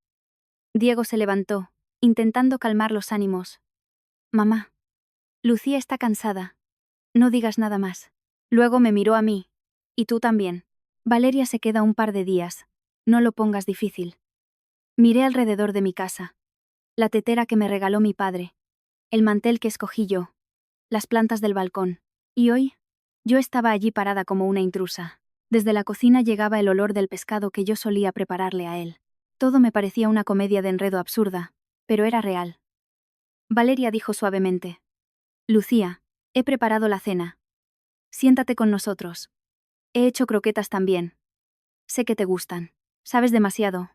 Diego se levantó, intentando calmar los ánimos. Mamá. Lucía está cansada. No digas nada más. Luego me miró a mí. Y tú también. Valeria se queda un par de días. No lo pongas difícil. Miré alrededor de mi casa. La tetera que me regaló mi padre. El mantel que escogí yo. Las plantas del balcón. Y hoy, yo estaba allí parada como una intrusa. Desde la cocina llegaba el olor del pescado que yo solía prepararle a él. Todo me parecía una comedia de enredo absurda, pero era real. Valeria dijo suavemente. Lucía, he preparado la cena. Siéntate con nosotros. He hecho croquetas también. Sé que te gustan. Sabes demasiado.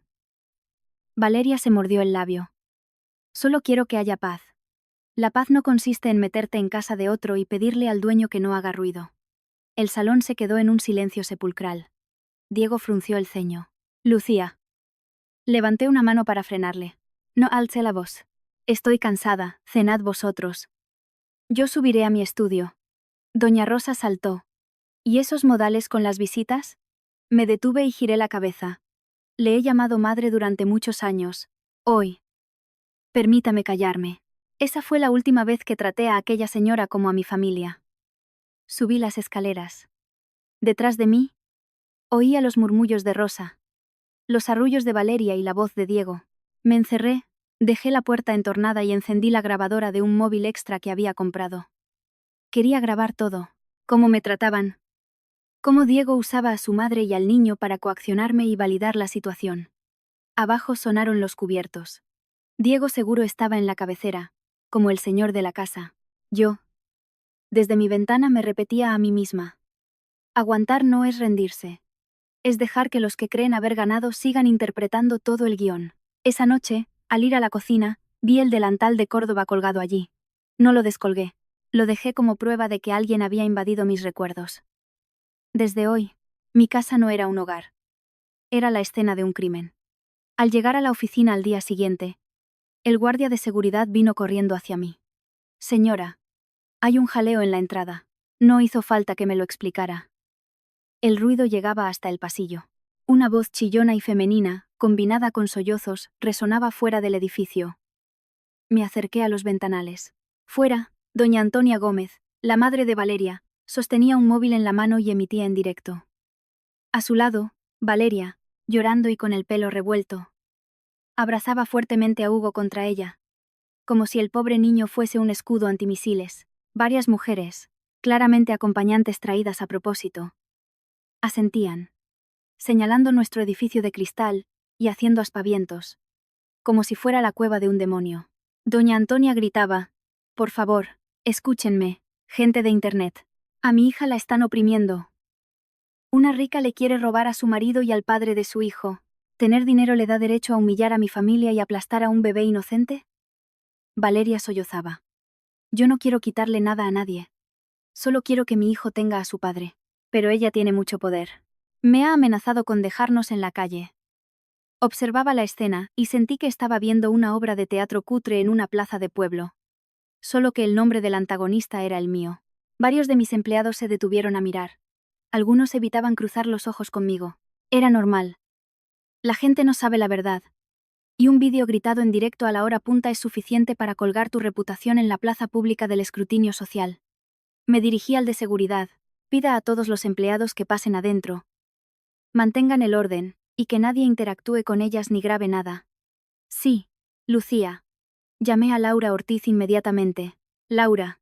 Valeria se mordió el labio. Solo quiero que haya paz. La paz no consiste en meterte en casa de otro y pedirle al dueño que no haga ruido. El salón se quedó en un silencio sepulcral. Diego frunció el ceño. Lucía. Levanté una mano para frenarle. No alce la voz. Estoy cansada, cenad vosotros. Yo subiré a mi estudio. Doña Rosa saltó. ¿Y esos modales con las visitas? Me detuve y giré la cabeza. Le he llamado madre durante muchos años. Hoy. Permítame callarme. Esa fue la última vez que traté a aquella señora como a mi familia. Subí las escaleras. Detrás de mí, oía los murmullos de Rosa, los arrullos de Valeria y la voz de Diego. Me encerré, dejé la puerta entornada y encendí la grabadora de un móvil extra que había comprado. Quería grabar todo, cómo me trataban, cómo Diego usaba a su madre y al niño para coaccionarme y validar la situación. Abajo sonaron los cubiertos. Diego seguro estaba en la cabecera, como el señor de la casa. Yo, desde mi ventana, me repetía a mí misma. Aguantar no es rendirse. Es dejar que los que creen haber ganado sigan interpretando todo el guión. Esa noche, al ir a la cocina, vi el delantal de Córdoba colgado allí. No lo descolgué. Lo dejé como prueba de que alguien había invadido mis recuerdos. Desde hoy, mi casa no era un hogar. Era la escena de un crimen. Al llegar a la oficina al día siguiente, el guardia de seguridad vino corriendo hacia mí. Señora, hay un jaleo en la entrada. No hizo falta que me lo explicara. El ruido llegaba hasta el pasillo. Una voz chillona y femenina, combinada con sollozos, resonaba fuera del edificio. Me acerqué a los ventanales. Fuera, doña Antonia Gómez, la madre de Valeria, sostenía un móvil en la mano y emitía en directo. A su lado, Valeria, llorando y con el pelo revuelto, abrazaba fuertemente a Hugo contra ella, como si el pobre niño fuese un escudo antimisiles. Varias mujeres, claramente acompañantes traídas a propósito, asentían, señalando nuestro edificio de cristal y haciendo aspavientos, como si fuera la cueva de un demonio. Doña Antonia gritaba: «Por favor, escúchenme, gente de Internet. A mi hija la están oprimiendo. Una rica le quiere robar a su marido y al padre de su hijo. ¿Tener dinero le da derecho a humillar a mi familia y aplastar a un bebé inocente?» Valeria sollozaba. Yo no quiero quitarle nada a nadie. Solo quiero que mi hijo tenga a su padre. Pero ella tiene mucho poder. Me ha amenazado con dejarnos en la calle. Observaba la escena y sentí que estaba viendo una obra de teatro cutre en una plaza de pueblo. Solo que el nombre del antagonista era el mío. Varios de mis empleados se detuvieron a mirar. Algunos evitaban cruzar los ojos conmigo. Era normal. La gente no sabe la verdad. Y un vídeo gritado en directo a la hora punta es suficiente para colgar tu reputación en la plaza pública del escrutinio social. Me dirigí al de seguridad. Pida a todos los empleados que pasen adentro. Mantengan el orden, y que nadie interactúe con ellas ni grabe nada. Sí, Lucía. Llamé a Laura Ortiz inmediatamente. Laura.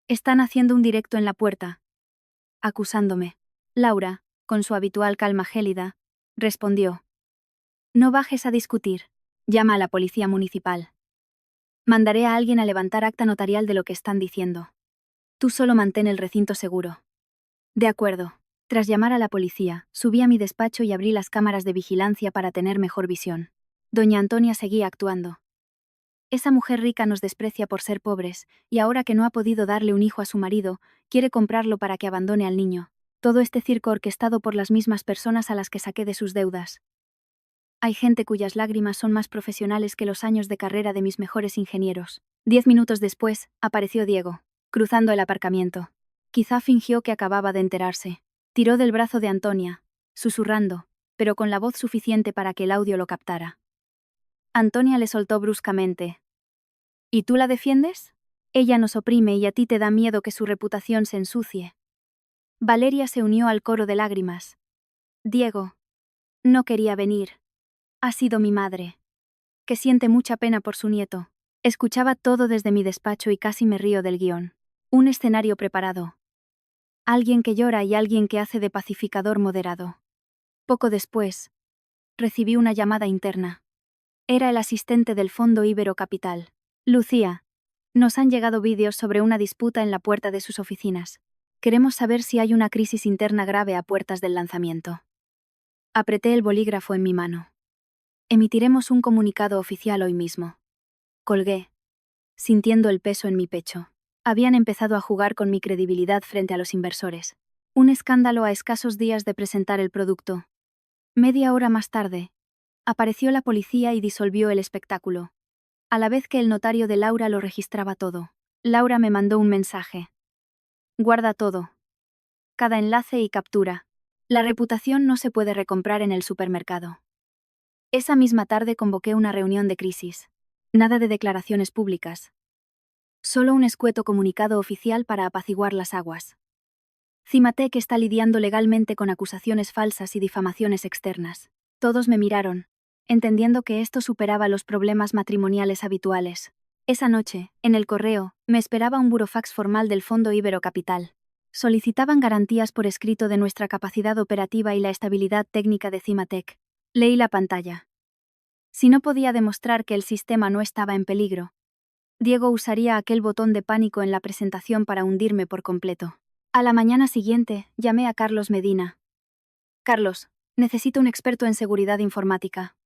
Están haciendo un directo en la puerta. Acusándome. Laura, con su habitual calma gélida, respondió: «No bajes a discutir. Llama a la policía municipal. Mandaré a alguien a levantar acta notarial de lo que están diciendo. Tú solo mantén el recinto seguro». De acuerdo. Tras llamar a la policía, subí a mi despacho y abrí las cámaras de vigilancia para tener mejor visión. Doña Antonia seguía actuando. Esa mujer rica nos desprecia por ser pobres, y ahora que no ha podido darle un hijo a su marido, quiere comprarlo para que abandone al niño. Todo este circo orquestado por las mismas personas a las que saqué de sus deudas. Hay gente cuyas lágrimas son más profesionales que los años de carrera de mis mejores ingenieros. 10 minutos después, apareció Diego, cruzando el aparcamiento. Quizá fingió que acababa de enterarse. Tiró del brazo de Antonia, susurrando, pero con la voz suficiente para que el audio lo captara. Antonia le soltó bruscamente: «¿Y tú la defiendes? Ella nos oprime y a ti te da miedo que su reputación se ensucie». Valeria se unió al coro de lágrimas. «Diego. No quería venir. Ha sido mi madre. Que siente mucha pena por su nieto». Escuchaba todo desde mi despacho y casi me río del guión. Un escenario preparado. Alguien que llora y alguien que hace de pacificador moderado. Poco después, recibí una llamada interna. Era el asistente del Fondo Ibero Capital. «Lucía, nos han llegado vídeos sobre una disputa en la puerta de sus oficinas. Queremos saber si hay una crisis interna grave a puertas del lanzamiento». Apreté el bolígrafo en mi mano. «Emitiremos un comunicado oficial hoy mismo». Colgué, sintiendo el peso en mi pecho. Habían empezado a jugar con mi credibilidad frente a los inversores. Un escándalo a escasos días de presentar el producto. Media hora más tarde, apareció la policía y disolvió el espectáculo. A la vez que el notario de Laura lo registraba todo. Laura me mandó un mensaje. Guarda todo. Cada enlace y captura. La reputación no se puede recomprar en el supermercado. Esa misma tarde convoqué una reunión de crisis. Nada de declaraciones públicas. Solo un escueto comunicado oficial para apaciguar las aguas. Cimatec está lidiando legalmente con acusaciones falsas y difamaciones externas. Todos me miraron, entendiendo que esto superaba los problemas matrimoniales habituales. Esa noche, en el correo, me esperaba un burofax formal del Fondo Ibero Capital. Solicitaban garantías por escrito de nuestra capacidad operativa y la estabilidad técnica de Cimatec. Leí la pantalla. Si no podía demostrar que el sistema no estaba en peligro, Diego usaría aquel botón de pánico en la presentación para hundirme por completo. A la mañana siguiente, llamé a Carlos Medina. Carlos, necesito un experto en seguridad informática.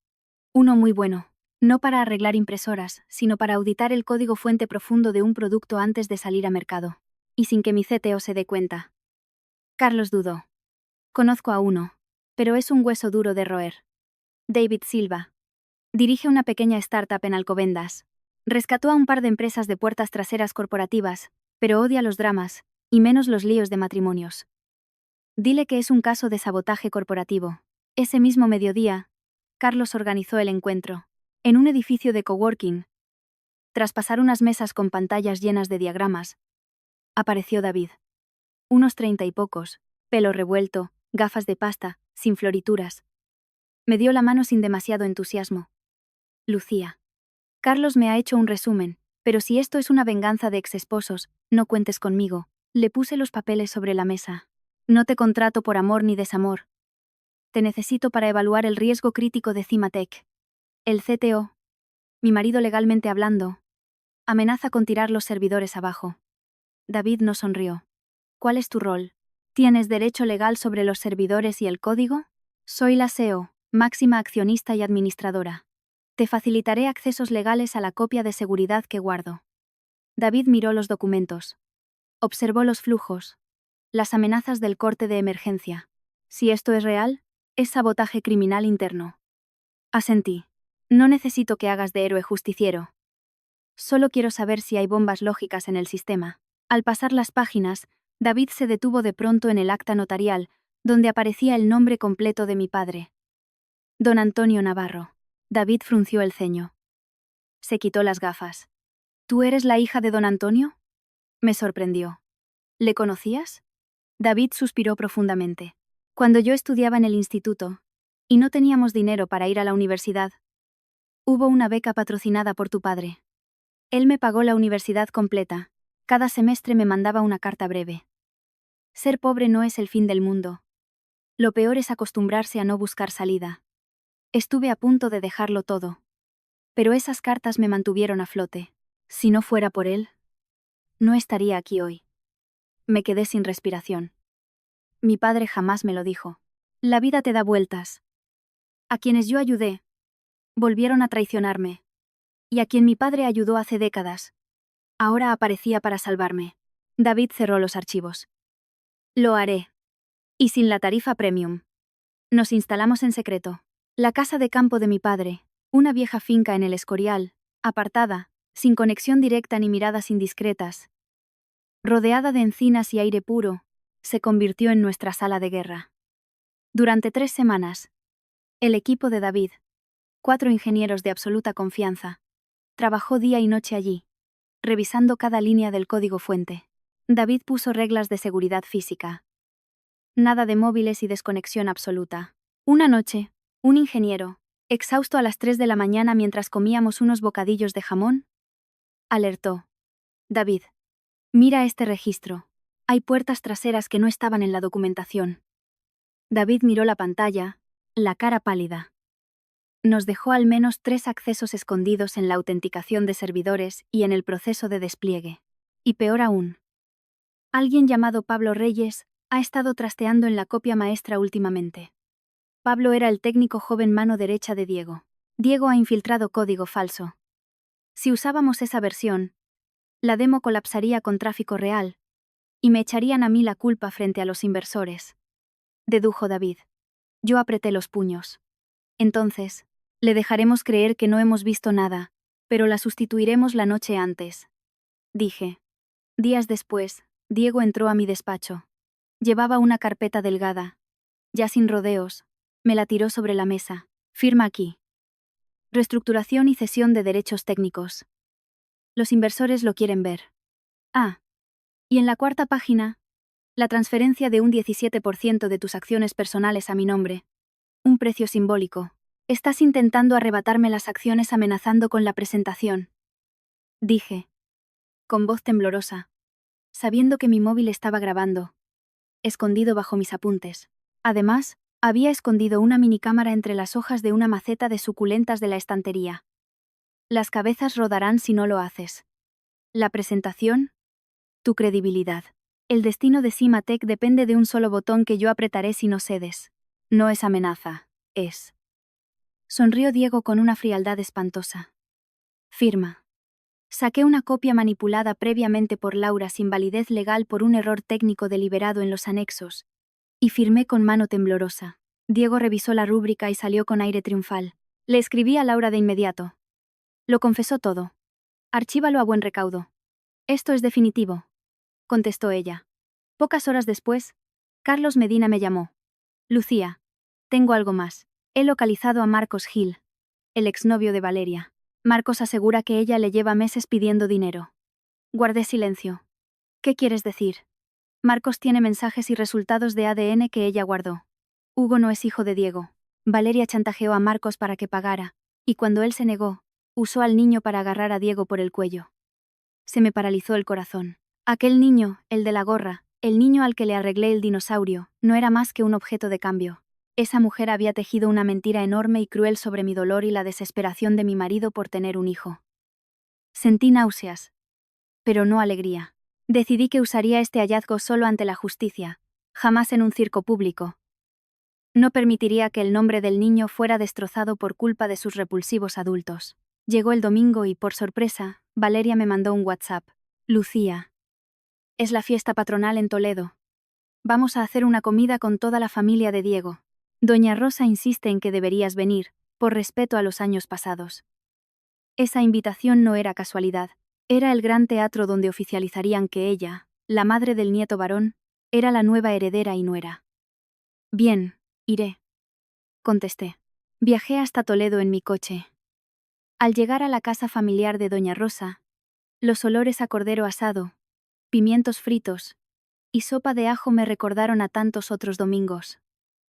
Uno muy bueno. No para arreglar impresoras, sino para auditar el código fuente profundo de un producto antes de salir a mercado. Y sin que mi CTO se dé cuenta. Carlos dudó. Conozco a uno, pero es un hueso duro de roer. David Silva. Dirige una pequeña startup en Alcobendas. Rescató a un par de empresas de puertas traseras corporativas, pero odia los dramas, y menos los líos de matrimonios. Dile que es un caso de sabotaje corporativo. Ese mismo mediodía, Carlos organizó el encuentro. En un edificio de coworking. Tras pasar unas mesas con pantallas llenas de diagramas, apareció David. Unos 30 y pocos, pelo revuelto, gafas de pasta, sin florituras. Me dio la mano sin demasiado entusiasmo. Lucía. Carlos me ha hecho un resumen, pero si esto es una venganza de exesposos, no cuentes conmigo. Le puse los papeles sobre la mesa. No te contrato por amor ni desamor. Te necesito para evaluar el riesgo crítico de Cimatec. El CTO, mi marido legalmente hablando, amenaza con tirar los servidores abajo. David no sonrió. ¿Cuál es tu rol? ¿Tienes derecho legal sobre los servidores y el código? Soy la CEO, máxima accionista y administradora. Te facilitaré accesos legales a la copia de seguridad que guardo. David miró los documentos. Observó los flujos. Las amenazas del corte de emergencia. Si esto es real, es sabotaje criminal interno. Asentí. No necesito que hagas de héroe justiciero. Solo quiero saber si hay bombas lógicas en el sistema. Al pasar las páginas, David se detuvo de pronto en el acta notarial, donde aparecía el nombre completo de mi padre. Don Antonio Navarro. David frunció el ceño. Se quitó las gafas. ¿Tú eres la hija de don Antonio? Me sorprendió. ¿Le conocías? David suspiró profundamente. Cuando yo estudiaba en el instituto, y no teníamos dinero para ir a la universidad, hubo una beca patrocinada por tu padre. Él me pagó la universidad completa. Cada semestre me mandaba una carta breve. Ser pobre no es el fin del mundo. Lo peor es acostumbrarse a no buscar salida. Estuve a punto de dejarlo todo. Pero esas cartas me mantuvieron a flote. Si no fuera por él, no estaría aquí hoy. Me quedé sin respiración. Mi padre jamás me lo dijo. La vida te da vueltas. A quienes yo ayudé, volvieron a traicionarme. Y a quien mi padre ayudó hace décadas, ahora aparecía para salvarme. David cerró los archivos. Lo haré. Y sin la tarifa premium. Nos instalamos en secreto. La casa de campo de mi padre, una vieja finca en el Escorial, apartada, sin conexión directa ni miradas indiscretas, rodeada de encinas y aire puro, se convirtió en nuestra sala de guerra. Durante 3 semanas, el equipo de David, 4 ingenieros de absoluta confianza, trabajó día y noche allí, revisando cada línea del código fuente. David puso reglas de seguridad física. Nada de móviles y desconexión absoluta. Una noche, un ingeniero, exhausto a las 3 de la mañana mientras comíamos unos bocadillos de jamón, alertó. David, mira este registro. Hay puertas traseras que no estaban en la documentación. David miró la pantalla, la cara pálida. Nos dejó al menos 3 accesos escondidos en la autenticación de servidores y en el proceso de despliegue. Y peor aún. Alguien llamado Pablo Reyes ha estado trasteando en la copia maestra últimamente. Pablo era el técnico joven mano derecha de Diego. Diego ha infiltrado código falso. Si usábamos esa versión, la demo colapsaría con tráfico real, y me echarían a mí la culpa frente a los inversores, dedujo David. Yo apreté los puños. Entonces, le dejaremos creer que no hemos visto nada, pero la sustituiremos la noche antes, dije. Días después, Diego entró a mi despacho. Llevaba una carpeta delgada. Ya sin rodeos, me la tiró sobre la mesa. Firma aquí. Reestructuración y cesión de derechos técnicos. Los inversores lo quieren ver. Ah. Y en la cuarta página, la transferencia de un 17% de tus acciones personales a mi nombre. Un precio simbólico. Estás intentando arrebatarme las acciones amenazando con la presentación, dije, con voz temblorosa, sabiendo que mi móvil estaba grabando, escondido bajo mis apuntes. Además, había escondido una minicámara entre las hojas de una maceta de suculentas de la estantería. Las cabezas rodarán si no lo haces. La presentación, tu credibilidad. El destino de Cimatec depende de un solo botón que yo apretaré si no cedes. No es amenaza, es. Sonrió Diego con una frialdad espantosa. Firma. Saqué una copia manipulada previamente por Laura sin validez legal por un error técnico deliberado en los anexos, y firmé con mano temblorosa. Diego revisó la rúbrica y salió con aire triunfal. Le escribí a Laura de inmediato. Lo confesó todo. Archívalo a buen recaudo. Esto es definitivo, contestó ella. Pocas horas después, Carlos Medina me llamó. Lucía, tengo algo más. He localizado a Marcos Gil, el exnovio de Valeria. Marcos asegura que ella le lleva meses pidiendo dinero. Guardé silencio. ¿Qué quieres decir? Marcos tiene mensajes y resultados de ADN que ella guardó. Hugo no es hijo de Diego. Valeria chantajeó a Marcos para que pagara, y cuando él se negó, usó al niño para agarrar a Diego por el cuello. Se me paralizó el corazón. Aquel niño, el de la gorra, el niño al que le arreglé el dinosaurio, no era más que un objeto de cambio. Esa mujer había tejido una mentira enorme y cruel sobre mi dolor y la desesperación de mi marido por tener un hijo. Sentí náuseas, pero no alegría. Decidí que usaría este hallazgo solo ante la justicia, jamás en un circo público. No permitiría que el nombre del niño fuera destrozado por culpa de sus repulsivos adultos. Llegó el domingo y, por sorpresa, Valeria me mandó un WhatsApp. Lucía. Es la fiesta patronal en Toledo. Vamos a hacer una comida con toda la familia de Diego. Doña Rosa insiste en que deberías venir, por respeto a los años pasados. Esa invitación no era casualidad. Era el gran teatro donde oficializarían que ella, la madre del nieto varón, era la nueva heredera y nuera. Bien, iré, contesté. Viajé hasta Toledo en mi coche. Al llegar a la casa familiar de Doña Rosa, los olores a cordero asado, pimientos fritos y sopa de ajo me recordaron a tantos otros domingos.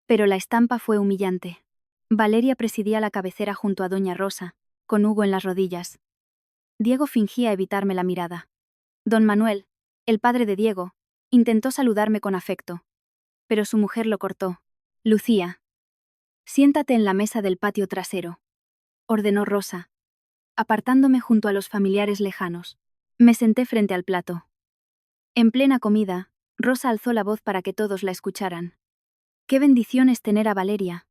Pero la estampa fue humillante. Valeria presidía la cabecera junto a Doña Rosa, con Hugo en las rodillas. Diego fingía evitarme la mirada. Don Manuel, el padre de Diego, intentó saludarme con afecto. Pero su mujer lo cortó. Lucía. Siéntate en la mesa del patio trasero, ordenó Rosa, apartándome junto a los familiares lejanos. Me senté frente al plato. En plena comida, Rosa alzó la voz para que todos la escucharan. Qué bendición es tener a Valeria.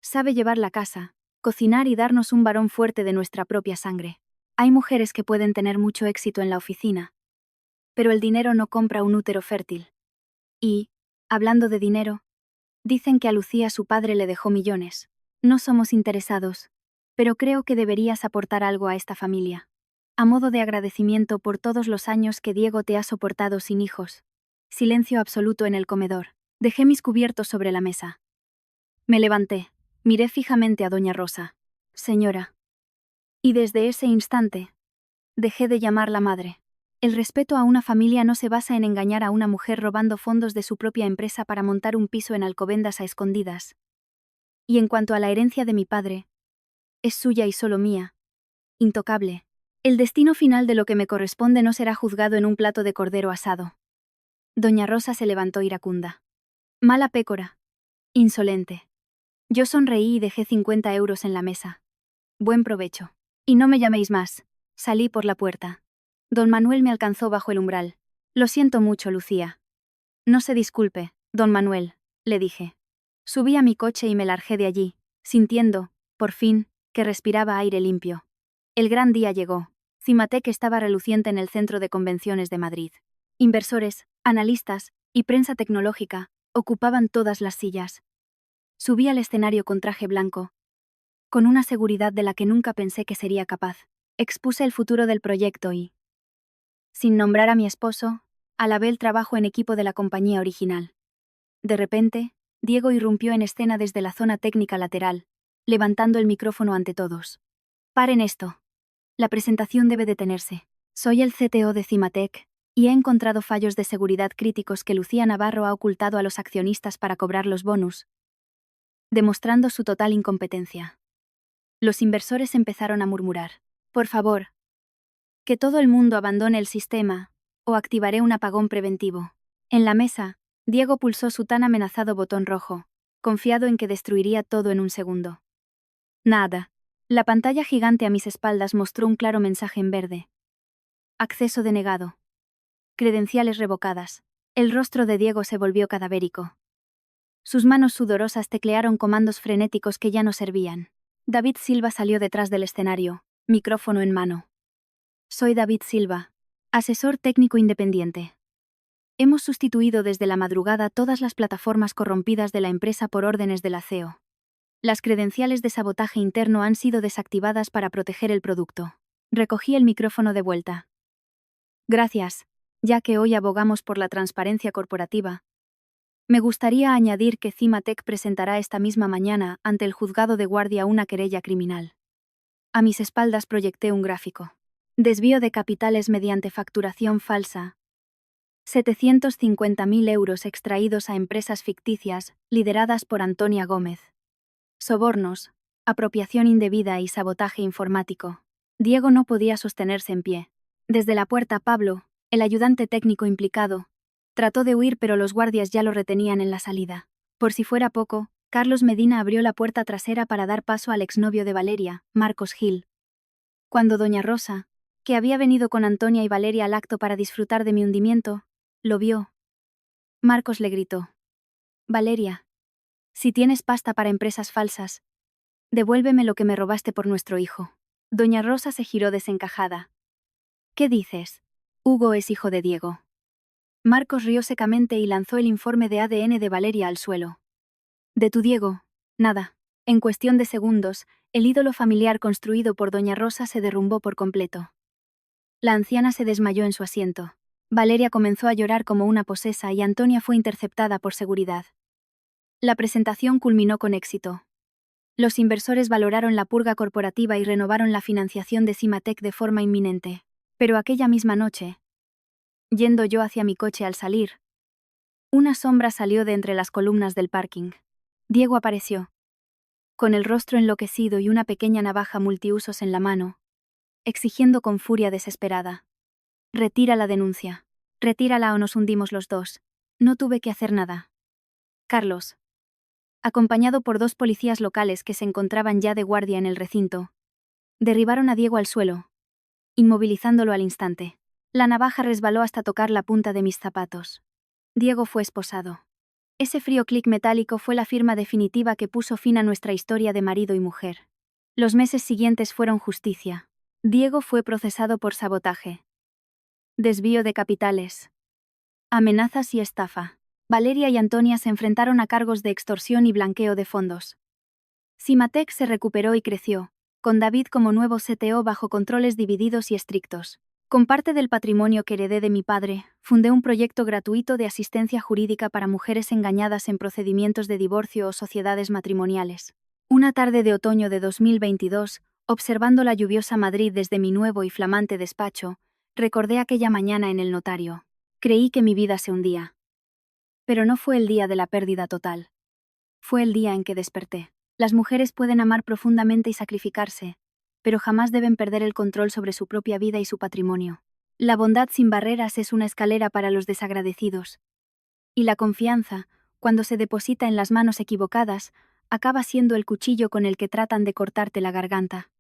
Sabe llevar la casa, cocinar y darnos un varón fuerte de nuestra propia sangre. Hay mujeres que pueden tener mucho éxito en la oficina, pero el dinero no compra un útero fértil. Y, hablando de dinero, dicen que a Lucía su padre le dejó millones. No somos interesados, pero creo que deberías aportar algo a esta familia. A modo de agradecimiento por todos los años que Diego te ha soportado sin hijos. Silencio absoluto en el comedor. Dejé mis cubiertos sobre la mesa. Me levanté, miré fijamente a Doña Rosa. Señora. Y desde ese instante, dejé de llamarla madre. El respeto a una familia no se basa en engañar a una mujer robando fondos de su propia empresa para montar un piso en Alcobendas a escondidas. Y en cuanto a la herencia de mi padre, es suya y solo mía. Intocable. El destino final de lo que me corresponde no será juzgado en un plato de cordero asado. Doña Rosa se levantó iracunda. Mala pécora. Insolente. Yo sonreí y dejé 50 euros en la mesa. Buen provecho. Y no me llaméis más. Salí por la puerta. Don Manuel me alcanzó bajo el umbral. Lo siento mucho, Lucía. No se disculpe, don Manuel, le dije. Subí a mi coche y me largué de allí, sintiendo, por fin, que respiraba aire limpio. El gran día llegó. Cimatec estaba reluciente en el centro de convenciones de Madrid. Inversores, analistas y prensa tecnológica ocupaban todas las sillas. Subí al escenario con traje blanco, con una seguridad de la que nunca pensé que sería capaz. Expuse el futuro del proyecto y, sin nombrar a mi esposo, alabé el trabajo en equipo de la compañía original. De repente, Diego irrumpió en escena desde la zona técnica lateral, levantando el micrófono ante todos. Paren esto. La presentación debe detenerse. Soy el CTO de Cimatec, y he encontrado fallos de seguridad críticos que Lucía Navarro ha ocultado a los accionistas para cobrar los bonus, demostrando su total incompetencia. Los inversores empezaron a murmurar. Por favor, que todo el mundo abandone el sistema, o activaré un apagón preventivo. En la mesa, Diego pulsó su tan amenazado botón rojo, confiado en que destruiría todo en un segundo. Nada. La pantalla gigante a mis espaldas mostró un claro mensaje en verde. Acceso denegado. Credenciales revocadas. El rostro de Diego se volvió cadavérico. Sus manos sudorosas teclearon comandos frenéticos que ya no servían. David Silva salió detrás del escenario, micrófono en mano. Soy David Silva, asesor técnico independiente. Hemos sustituido desde la madrugada todas las plataformas corrompidas de la empresa por órdenes de la CEO. Las credenciales de sabotaje interno han sido desactivadas para proteger el producto. Recogí el micrófono de vuelta. Gracias, ya que hoy abogamos por la transparencia corporativa. Me gustaría añadir que Cimatec presentará esta misma mañana ante el juzgado de guardia una querella criminal. A mis espaldas proyecté un gráfico. Desvío de capitales mediante facturación falsa. 750.000 euros extraídos a empresas ficticias, lideradas por Antonia Gómez. Sobornos, apropiación indebida y sabotaje informático. Diego no podía sostenerse en pie. Desde la puerta, Pablo, el ayudante técnico implicado, trató de huir, pero los guardias ya lo retenían en la salida. Por si fuera poco, Carlos Medina abrió la puerta trasera para dar paso al exnovio de Valeria, Marcos Gil. Cuando doña Rosa, que había venido con Antonia y Valeria al acto para disfrutar de mi hundimiento, lo vio, Marcos le gritó: Valeria, si tienes pasta para empresas falsas, devuélveme lo que me robaste por nuestro hijo. Doña Rosa se giró desencajada. ¿Qué dices? Hugo es hijo de Diego. Marcos rió secamente y lanzó el informe de ADN de Valeria al suelo. De tu Diego, nada. En cuestión de segundos, el ídolo familiar construido por doña Rosa se derrumbó por completo. La anciana se desmayó en su asiento. Valeria comenzó a llorar como una posesa y Antonia fue interceptada por seguridad. La presentación culminó con éxito. Los inversores valoraron la purga corporativa y renovaron la financiación de Cimatec de forma inminente. Pero aquella misma noche, yendo yo hacia mi coche al salir, una sombra salió de entre las columnas del parking. Diego apareció, con el rostro enloquecido y una pequeña navaja multiusos en la mano, exigiendo con furia desesperada: retira la denuncia. Retírala o nos hundimos los dos. No tuve que hacer nada. Carlos, acompañado por 2 policías locales que se encontraban ya de guardia en el recinto, derribaron a Diego al suelo, inmovilizándolo al instante. La navaja resbaló hasta tocar la punta de mis zapatos. Diego fue esposado. Ese frío clic metálico fue la firma definitiva que puso fin a nuestra historia de marido y mujer. Los meses siguientes fueron justicia. Diego fue procesado por sabotaje, desvío de capitales, amenazas y estafa. Valeria y Antonia se enfrentaron a cargos de extorsión y blanqueo de fondos. Cimatec se recuperó y creció, con David como nuevo CTO bajo controles divididos y estrictos. Con parte del patrimonio que heredé de mi padre, fundé un proyecto gratuito de asistencia jurídica para mujeres engañadas en procedimientos de divorcio o sociedades matrimoniales. Una tarde de otoño de 2022, observando la lluviosa Madrid desde mi nuevo y flamante despacho, recordé aquella mañana en el notario. Creí que mi vida se hundía. Pero no fue el día de la pérdida total. Fue el día en que desperté. Las mujeres pueden amar profundamente y sacrificarse, pero jamás deben perder el control sobre su propia vida y su patrimonio. La bondad sin barreras es una escalera para los desagradecidos. Y la confianza, cuando se deposita en las manos equivocadas, acaba siendo el cuchillo con el que tratan de cortarte la garganta.